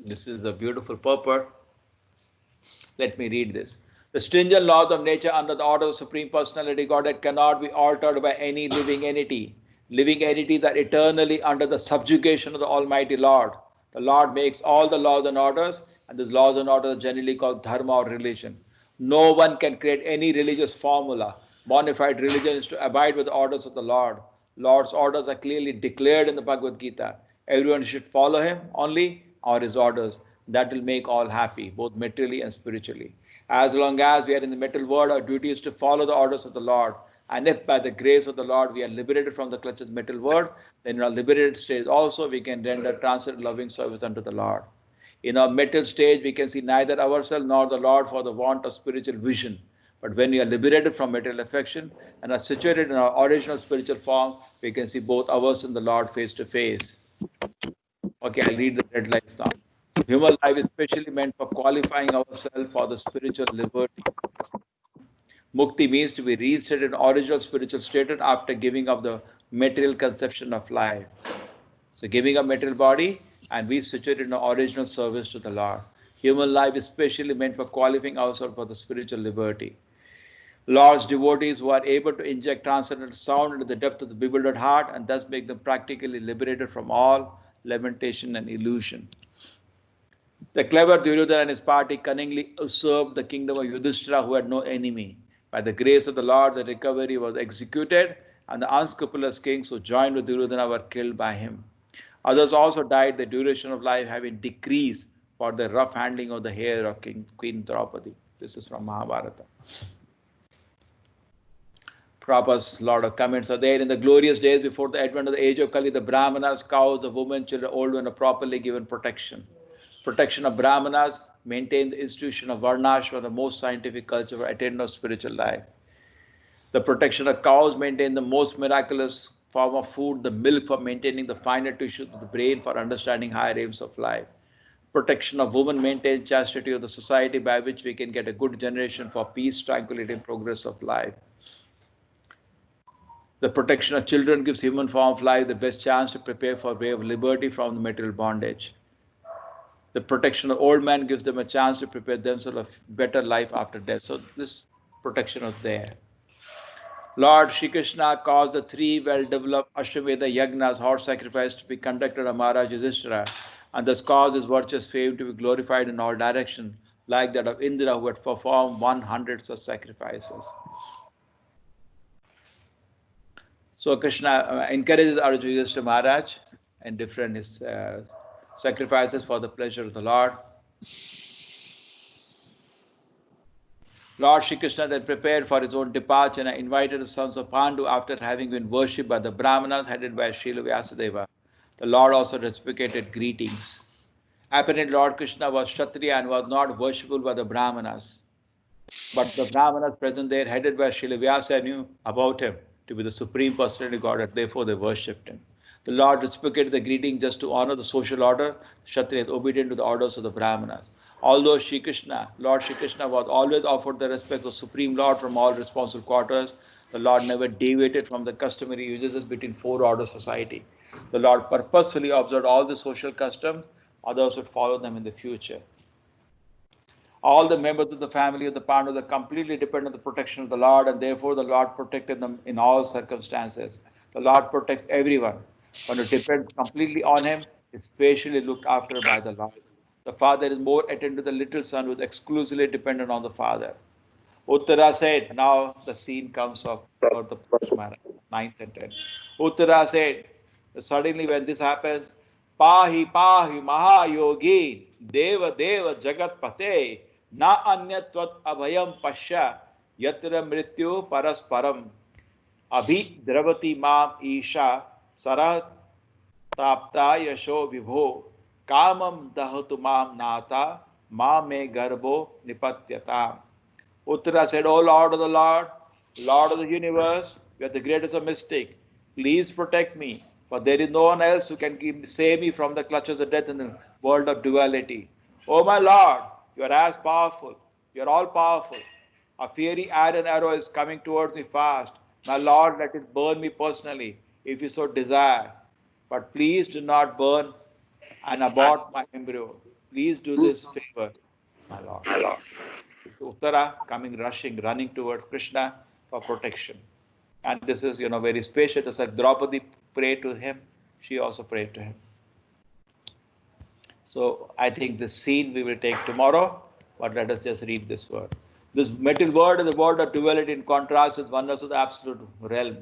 This is the beautiful purport. Let me read this. The stringent laws of nature under the order of Supreme Personality Godhead cannot be altered by any living entity. Living entities are eternally under the subjugation of the Almighty Lord. The Lord makes all the laws and orders, and these laws and orders are generally called dharma or religion. No one can create any religious formula. Bona fide religion is to abide with the orders of the Lord. Lord's orders are clearly declared in the Bhagavad Gita. Everyone should follow him only or his orders. That will make all happy, both materially and spiritually. As long as we are in the material world, our duty is to follow the orders of the Lord. And if by the grace of the Lord we are liberated from the clutches of material world, then in our liberated state also we can render transcendent loving service unto the Lord. In our mental stage, we can see neither ourselves nor the Lord for the want of spiritual vision. But when we are liberated from material affection and are situated in our original spiritual form, we can see both ours and the Lord face to face. Okay, I'll read the red lines now. Human life is specially meant for qualifying ourselves for the spiritual liberty. Mukti means to be reset in original spiritual state after giving up the material conception of life. So giving up material body and we situate in the original service to the Lord. Human life is specially meant for qualifying ourselves for the spiritual liberty. Lord's devotees who are able to inject transcendental sound into the depth of the bewildered heart and thus make them practically liberated from all lamentation and illusion. The clever Duryodhana and his party cunningly usurped the kingdom of Yudhishthira who had no enemy. By the grace of the Lord, the recovery was executed and the unscrupulous kings who joined with Duryodhana were killed by him. Others also died, the duration of life having decreased for the rough handling of the hair of Queen Draupadi. This is from Mahabharata. Prabhupada's lot of comments are there. In the glorious days before the advent of the age of Kali, the Brahmanas, cows, the women, children, old men are properly given protection. Protection of Brahmanas maintain the institution of Varnashram, the most scientific culture for attainment of spiritual life. The protection of cows maintain the most miraculous form of food, the milk for maintaining the finer tissues of the brain for understanding higher aims of life. Protection of women maintains chastity of the society by which we can get a good generation for peace, tranquility, and progress of life. The protection of children gives human form of life the best chance to prepare for a way of liberty from the material bondage. The protection of old men gives them a chance to prepare themselves a better life after death. So this protection is there. Lord Shri Krishna caused the three well-developed Ashwamedha Yagnas, horse sacrifice, to be conducted on Maharaj Yudhishthira, and thus caused his virtuous fame to be glorified in all directions, like that of Indra, who had performed 100 such sacrifices. So Krishna encourages Arjuna Yudhishthira Maharaj and different sacrifices for the pleasure of the Lord. Lord Shri Krishna then prepared for his own departure and invited the sons of Pandu after having been worshipped by the Brahmanas headed by Srila Vyasadeva. The Lord also reciprocated greetings. Apparently Lord Krishna was Kshatriya and was not worshipable by the Brahmanas. But the Brahmanas present there headed by Srila Vyasa knew about him to be the Supreme Personality of Godhead, therefore they worshipped him. The Lord reciprocated the greeting just to honor the social order. Kshatriya is obedient to the orders of the Brahmanas. Although Lord Shri Krishna was always offered the respect of Supreme Lord from all responsible quarters, the Lord never deviated from the customary usages between four orders society. The Lord purposefully observed all the social customs, others would follow them in the future. All the members of the family of the Pandavas are completely dependent on the protection of the Lord, and therefore the Lord protected them in all circumstances. The Lord protects everyone. When it depends completely on him, is specially looked after by the Lord. The father is more attentive to the little son who is exclusively dependent on the father. Uttara said, now the scene comes of the Maharaj, 9th and 10th. Uttara said, suddenly when this happens, Pahi Pahi Mahayogi Deva Deva Jagat Pate Na Anyatvat Abhayam Pasha Yatra Mrityu Parasparam Abhi Dravati Mam Isha Sarat Tapta Yasho Vibho Kamam Dahatu Mam Nata Ma Me Garbo Nipatyatam. Uttara said, O Lord of the Lord, Lord of the universe, you are the greatest of mystic. Please protect me, for there is no one else who can save me from the clutches of death in the world of duality. O my Lord, you are as powerful. You are all powerful. A fiery iron arrow is coming towards me fast. My Lord, let it burn me personally, if you so desire. But please do not burn and abort my embryo. Please do this favor, my Lord. Uttara coming, running towards Krishna for protection. And this is, very spacious. Just like Draupadi prayed to him, she also prayed to him. So I think this scene we will take tomorrow, but let us just read this word. This metal world is the world of duality in contrast with oneness of the absolute realm.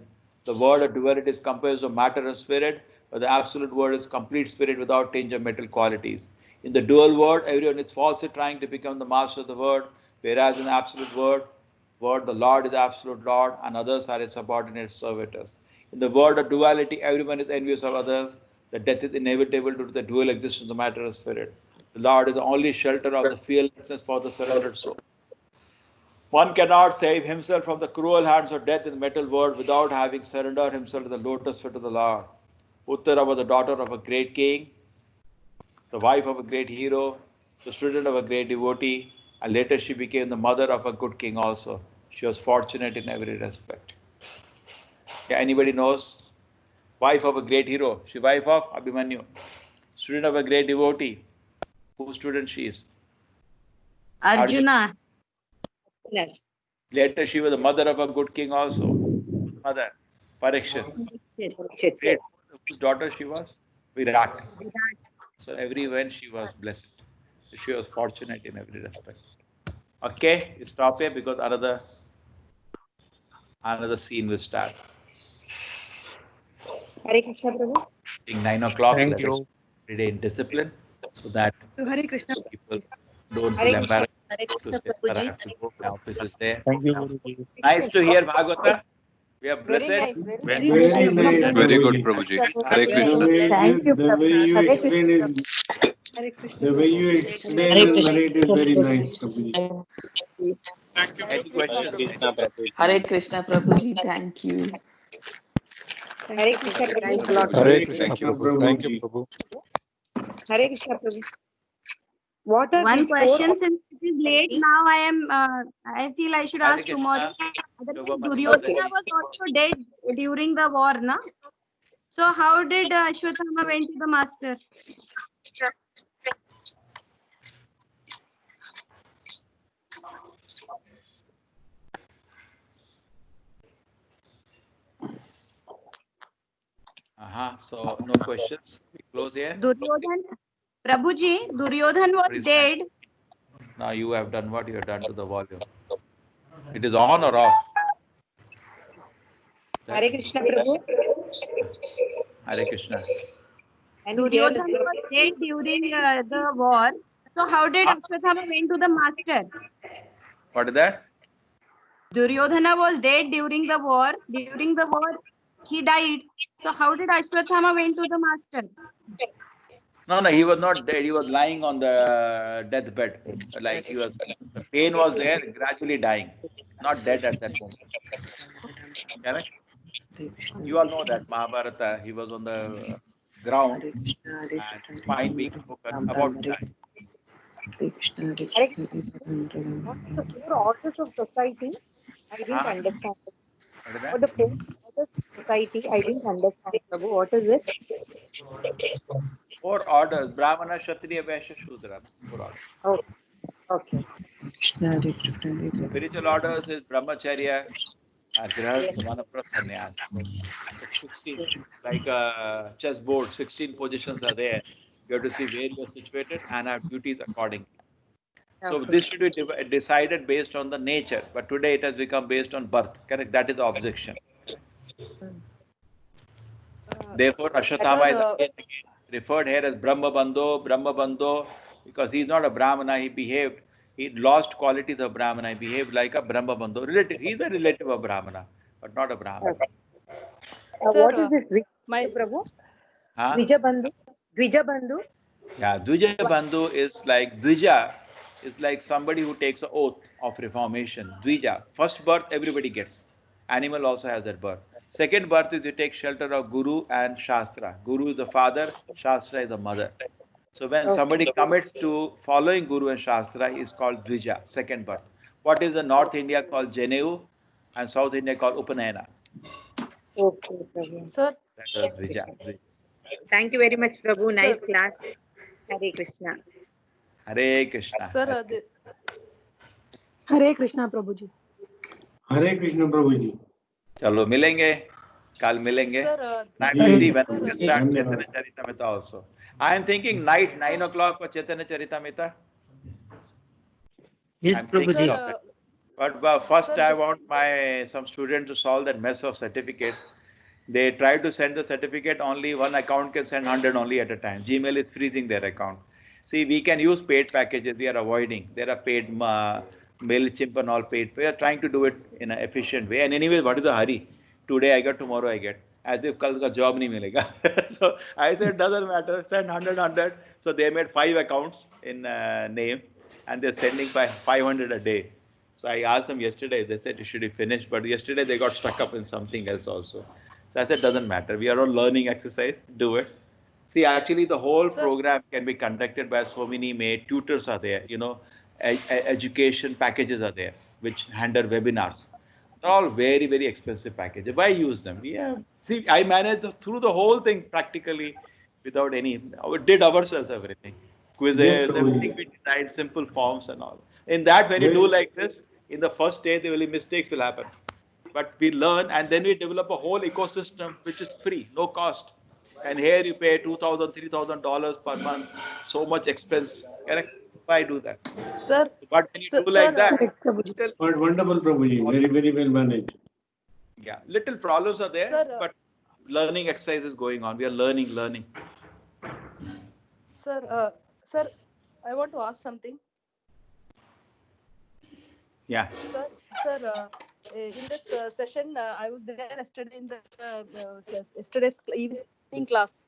The world of duality is composed of matter and spirit, but the absolute world is complete spirit without tinge of metal qualities. In the dual world, everyone is falsely trying to become the master of the world, whereas in the absolute world, the Lord is the absolute Lord and others are his subordinate servitors. In the world of duality, everyone is envious of others. The death is inevitable due to the dual existence of matter and spirit. The Lord is the only shelter of the fearlessness for the surrendered soul. One cannot save himself from the cruel hands of death in the metal world without having surrendered himself to the lotus feet of the Lord. Uttara was the daughter of a great king, the wife of a great hero, the student of a great devotee, and later she became the mother of a good king also. She was fortunate in every respect. Yeah, anybody knows? Wife of a great hero. She wife of Abhimanyu. Student of a great devotee. Whose student she is? Arjuna. Yes. Later she was the mother of a good king also. Mother, Parikshit. Great. Whose daughter she was? Virat. So everywhere she was blessed. She was fortunate in every respect. Okay, stop here because another scene will start. Hare Krishna Prabhu. Being 9 o'clock, Thank let us you. read in discipline so that Hare Krishna. people don't Hare feel Krishna. embarrassed to say, sir, I have to go. My office is there. Thank you, Guruji. Nice to hear Bhagavata. We are Very blessed. nice. Very Very nice. Very nice, Very good, Prabhuji. Prabhuji. Hare The Krishna. way Thank you, the way you Hare explain is Hare Krishna. the way you explain and narrate is very nice, Prabhuji. Thank you. Any questions? Hare Krishna Prabhuji, thank you. Hare Krishna Prabhu. Thanks a lot. Hare Thank you, Krishna, Prabhu. Thank you, Prabhuji. Prabhu. Hare Krishna Prabhu. What are One these question, four? since it is late now, I feel I should Hare ask tomorrow. Krishna. Otherwise, Shubhamani Duryodhana Mataji. was also dead during the war, na? So how did Ashwatthama went to the master? So no questions. We close here. Duryodhan, Prabhuji, Duryodhan was Please, dead. now you have done what you have done to the volume. It is on or off? Hare Krishna Prabhu. Hare Krishna. Can you hear us? Duryodhan was dead during the war. So how did Ashwatthama went to the master? What is that? Duryodhana was dead during the war. During the war, he died. So how did Ashwatthama went to the master? No, he was not dead. He was lying on the deathbed. Like the pain was there, gradually dying. Not dead at that moment. Correct? You all know that Mahabharata, he was on the ground and spine being broken, about to die. Hare Krishna. What are the four orders of society? I didn't understand. What is What that? the four orders of society? I didn't understand, Prabhu. What is it? 4 orders: Brahmana, Kshatriya, Vaishya, Shudra. 4 orders. Oh, okay. Spiritual orders is Brahmacharya, Grihastha, Yes. Vanaprastha, Sannyas. The 16, like a chessboard, 16 positions are there. You have to see where you are situated and have duties accordingly. So Okay. this should be decided based on the nature, but today it has become based on birth. Correct? That is the objection. Therefore, Ashwatthama is again referred here as Brahma Bandho, because he is not a Brahmana. He lost qualities of Brahmana. He behaved like a Brahma Bandho. Relative. He is a relative of Brahmana, but not a Brahmana. Okay. What is this Prabhu? Huh? Dvija Bandhu? Dvija Bandhu? Yeah, Dvija Bandhu is like Dvija is like somebody who takes an oath of reformation. Dvija, first birth everybody gets. Animal also has that birth. Second birth is you take shelter of Guru and Shastra. Guru is the father, Shastra is the mother. So when somebody commits to following Guru and Shastra, he is called Dvija, second birth. What is the North India called Janeu and South India called Upanayana? Okay, Prabhu. Sir. That is Dvija. Thank you very much, Prabhu. Nice class. Hare Krishna. Hare Krishna. Sir, Hare Krishna Prabhuji. Hare Krishna, Prabhuji. चलो मिलेंगे कल मिलेंगे. Sir, I will see when we can start Chaitanya Charitamrita also. I am thinking night 9 o'clock for Chaitanya Charitamrita. Yes, I'm thinking Prabhuji. of it. But first Sir, I this. want some students to solve that mess of certificates. They try to send the certificate, only one account can send 100 only at a time. Gmail is freezing their account. See, we can use paid packages. We are avoiding. There are paid MailChimp and all paid. We are trying to do it in an efficient way. And anyway, what is the hurry? Today I get, tomorrow I get. As if kal ka job nahi milega. So I said, doesn't matter. Send 100. So they made 5 accounts in name, and they're sending by 500 a day. So I asked them yesterday. They said it should be finished, but yesterday they got stuck up in something else also. So I said, doesn't matter. We are on learning exercise. Do it. See, actually, the whole Sir. program can be conducted by so many made tutors are there. Education packages are there, which handle webinars. They're all very, very expensive packages. Why use them? Yeah. See, I managed through the whole thing practically without any. We did ourselves everything. Yes, Quizzes, everything Prabhuji. we designed, simple forms and all. In that, when you do Very, like this, in the first day, there will be mistakes will happen. But we learn and then we develop a whole ecosystem which is free, no cost. And here you pay $2,000, $3,000 per month, so much expense. Correct? Why do that? Sir. But when you do Sir. like that, Correct, Prabhuji. little but wonderful, Prabhuji. Very, very well managed. yeah, little problems are there, Sir. but learning exercise is going on. We are learning. Sir. Sir. I want to ask something. Yeah. Sir, in this session, I was there yesterday in the yesterday's evening class.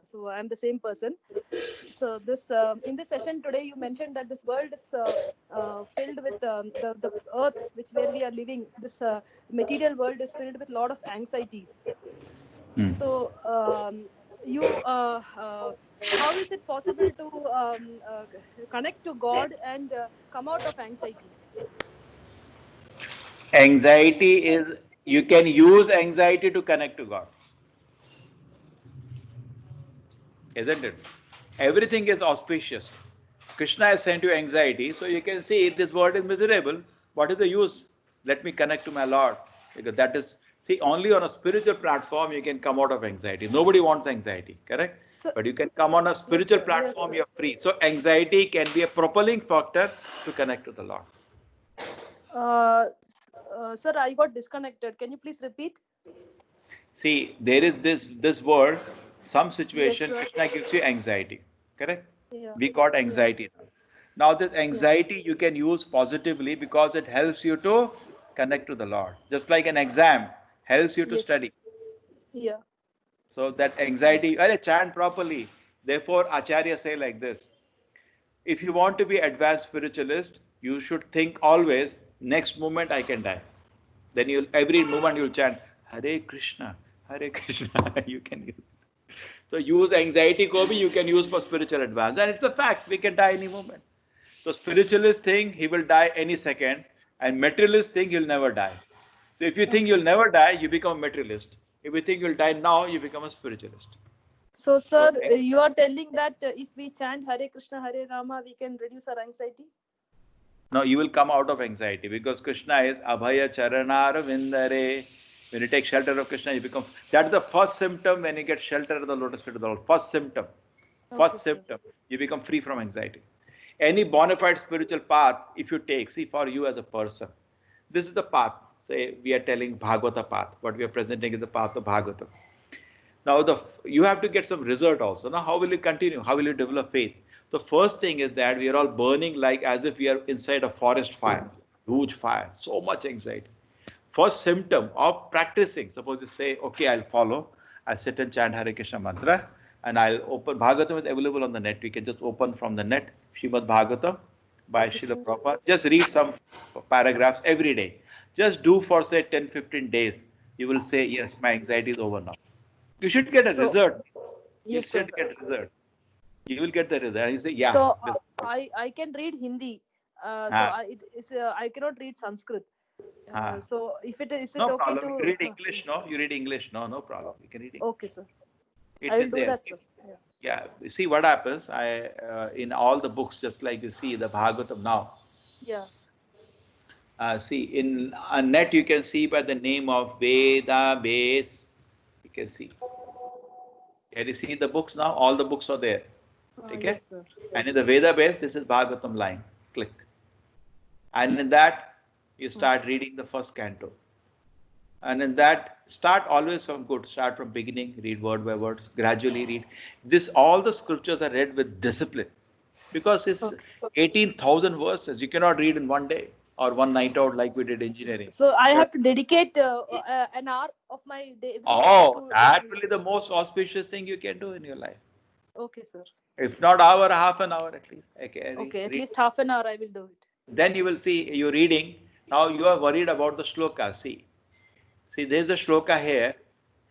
So I'm the same person. So this in this session today, you mentioned that this world is filled with the earth, which where we are living. This material world is filled with a lot of anxieties. So how is it possible to connect to God and come out of anxiety? Anxiety is, you can use anxiety to connect to God. Isn't it? Everything is auspicious. Krishna has sent you anxiety, so you can see this world is miserable. What is the use? Let me connect to my Lord. Because that is, see, only on a spiritual platform you can come out of anxiety. Nobody wants anxiety, correct? So, but you can come on a spiritual platform, yes, you're free. So anxiety can be a propelling factor to connect to the Lord. Sir, I got disconnected. Can you please repeat? See, there is this world, some situation, Yes, Krishna gives you anxiety, correct? Yeah. We got anxiety now. Now this anxiety you can use positively because it helps you to connect to the Lord. Just like an exam helps you to Yes. study. Yeah. So that anxiety, chant properly. Therefore, Acharya say like this. If you want to be advanced spiritualist, you should think always, next moment I can die. Then you'll every moment you'll chant Hare Krishna, Hare Krishna. You can use. So use anxiety Kobi, you can use for spiritual advance. And it's a fact, we can die any moment. So spiritualist think he will die any second, and materialist think he'll never die. So if you think you'll never die, you become a materialist. If you think you'll die now, you become a spiritualist. So, sir, you are telling that if we chant Hare Krishna, Hare Rama, we can reduce our anxiety? No, you will come out of anxiety because Krishna is Abhaya Charanar Vindare. When you take shelter of Krishna, you become. That's the first symptom when you get shelter of the lotus feet of the Lord. First symptom. First symptom. You become free from anxiety. Any bona fide spiritual path, if you take, see for you as a person, this is the path. Say we are telling Bhagavata path. What we are presenting is the path of Bhagavatam. Now you have to get some result also. Now how will you continue? How will you develop faith? The first thing is that we are all burning like as if we are inside a forest fire, huge fire, so much anxiety. First symptom of practicing, suppose you say, okay, I'll follow, I'll sit and chant Hare Krishna mantra, and I'll open, Bhagavatam is available on the net, we can just open from the net, Srimad Bhagavatam by Srila Prabhupada, just read some paragraphs every day. Just do for say 10-15 days, you will say, yes, my anxiety is over now. You should get a result. You should get a result. You will get the result. You say, yeah. So I can read Hindi. I cannot read Sanskrit. So if it is no it okay problem. to You read English, no? You read English, no problem. You can read English. Okay, sir. I will do that, sir. Yeah. See what happens. In all the books, just like you see the Bhagavatam now. Yeah. See in a net you can see by the name of Veda base. You can see. Can you see the books now? All the books are there. Okay. Yes, sir. And in the Veda base, this is Bhagavatam line. Click. And in that, you start reading the first canto. And in that, start always from good. Start from beginning, read word by words, gradually read. This, all the scriptures are read with discipline. Because it's 18,000 verses. You cannot read in one day or one night out like we did engineering. So I have to dedicate an hour of my day. Oh, that will be the most auspicious thing you can do in your life. Okay, sir. If not hour, half an hour at least. Okay, at least half an hour I will do it. Then you will see, you're reading. Now you are worried about the shloka. See, there's a shloka here.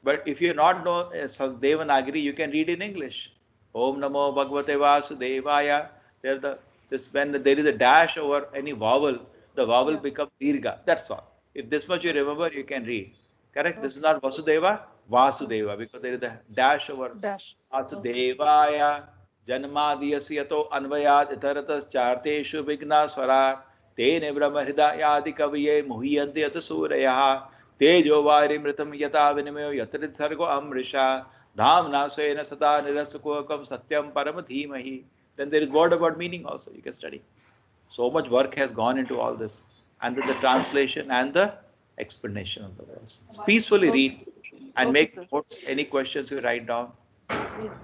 But if you not know Devanagari, you can read in English. Om Namo Bhagavate Vasudevaya. When there is a dash over any vowel, the vowel becomes dirgha. That's all. If this much you remember, you can read. Correct? This is not Vasudeva, Vasudeva, because there is a dash over Vasudevaya. Janmadiyasyato anvayad itaratas charteshu vigna swara tene brahma hridayadi kaviye muhyanti atasuraya tejo vari mritam yata vinamayo yatrit sargo amrisha dhamna swena sada nirasukokam satyam paramdhimahi. Then there is word about meaning also you can study. So much work has gone into all this, and the translation and the explanation of the verse. Peacefully read and make notes. Any questions you write down. Yes.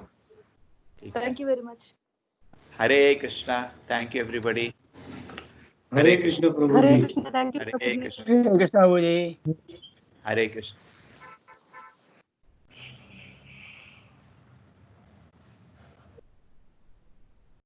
Thank you very much. Hare Krishna. Thank you, everybody. Hare Krishna, Prabhuji. Hare Krishna. Thank you, Hare Prabhuji. Krishna. Krishna Prabhuji. Hare Krishna.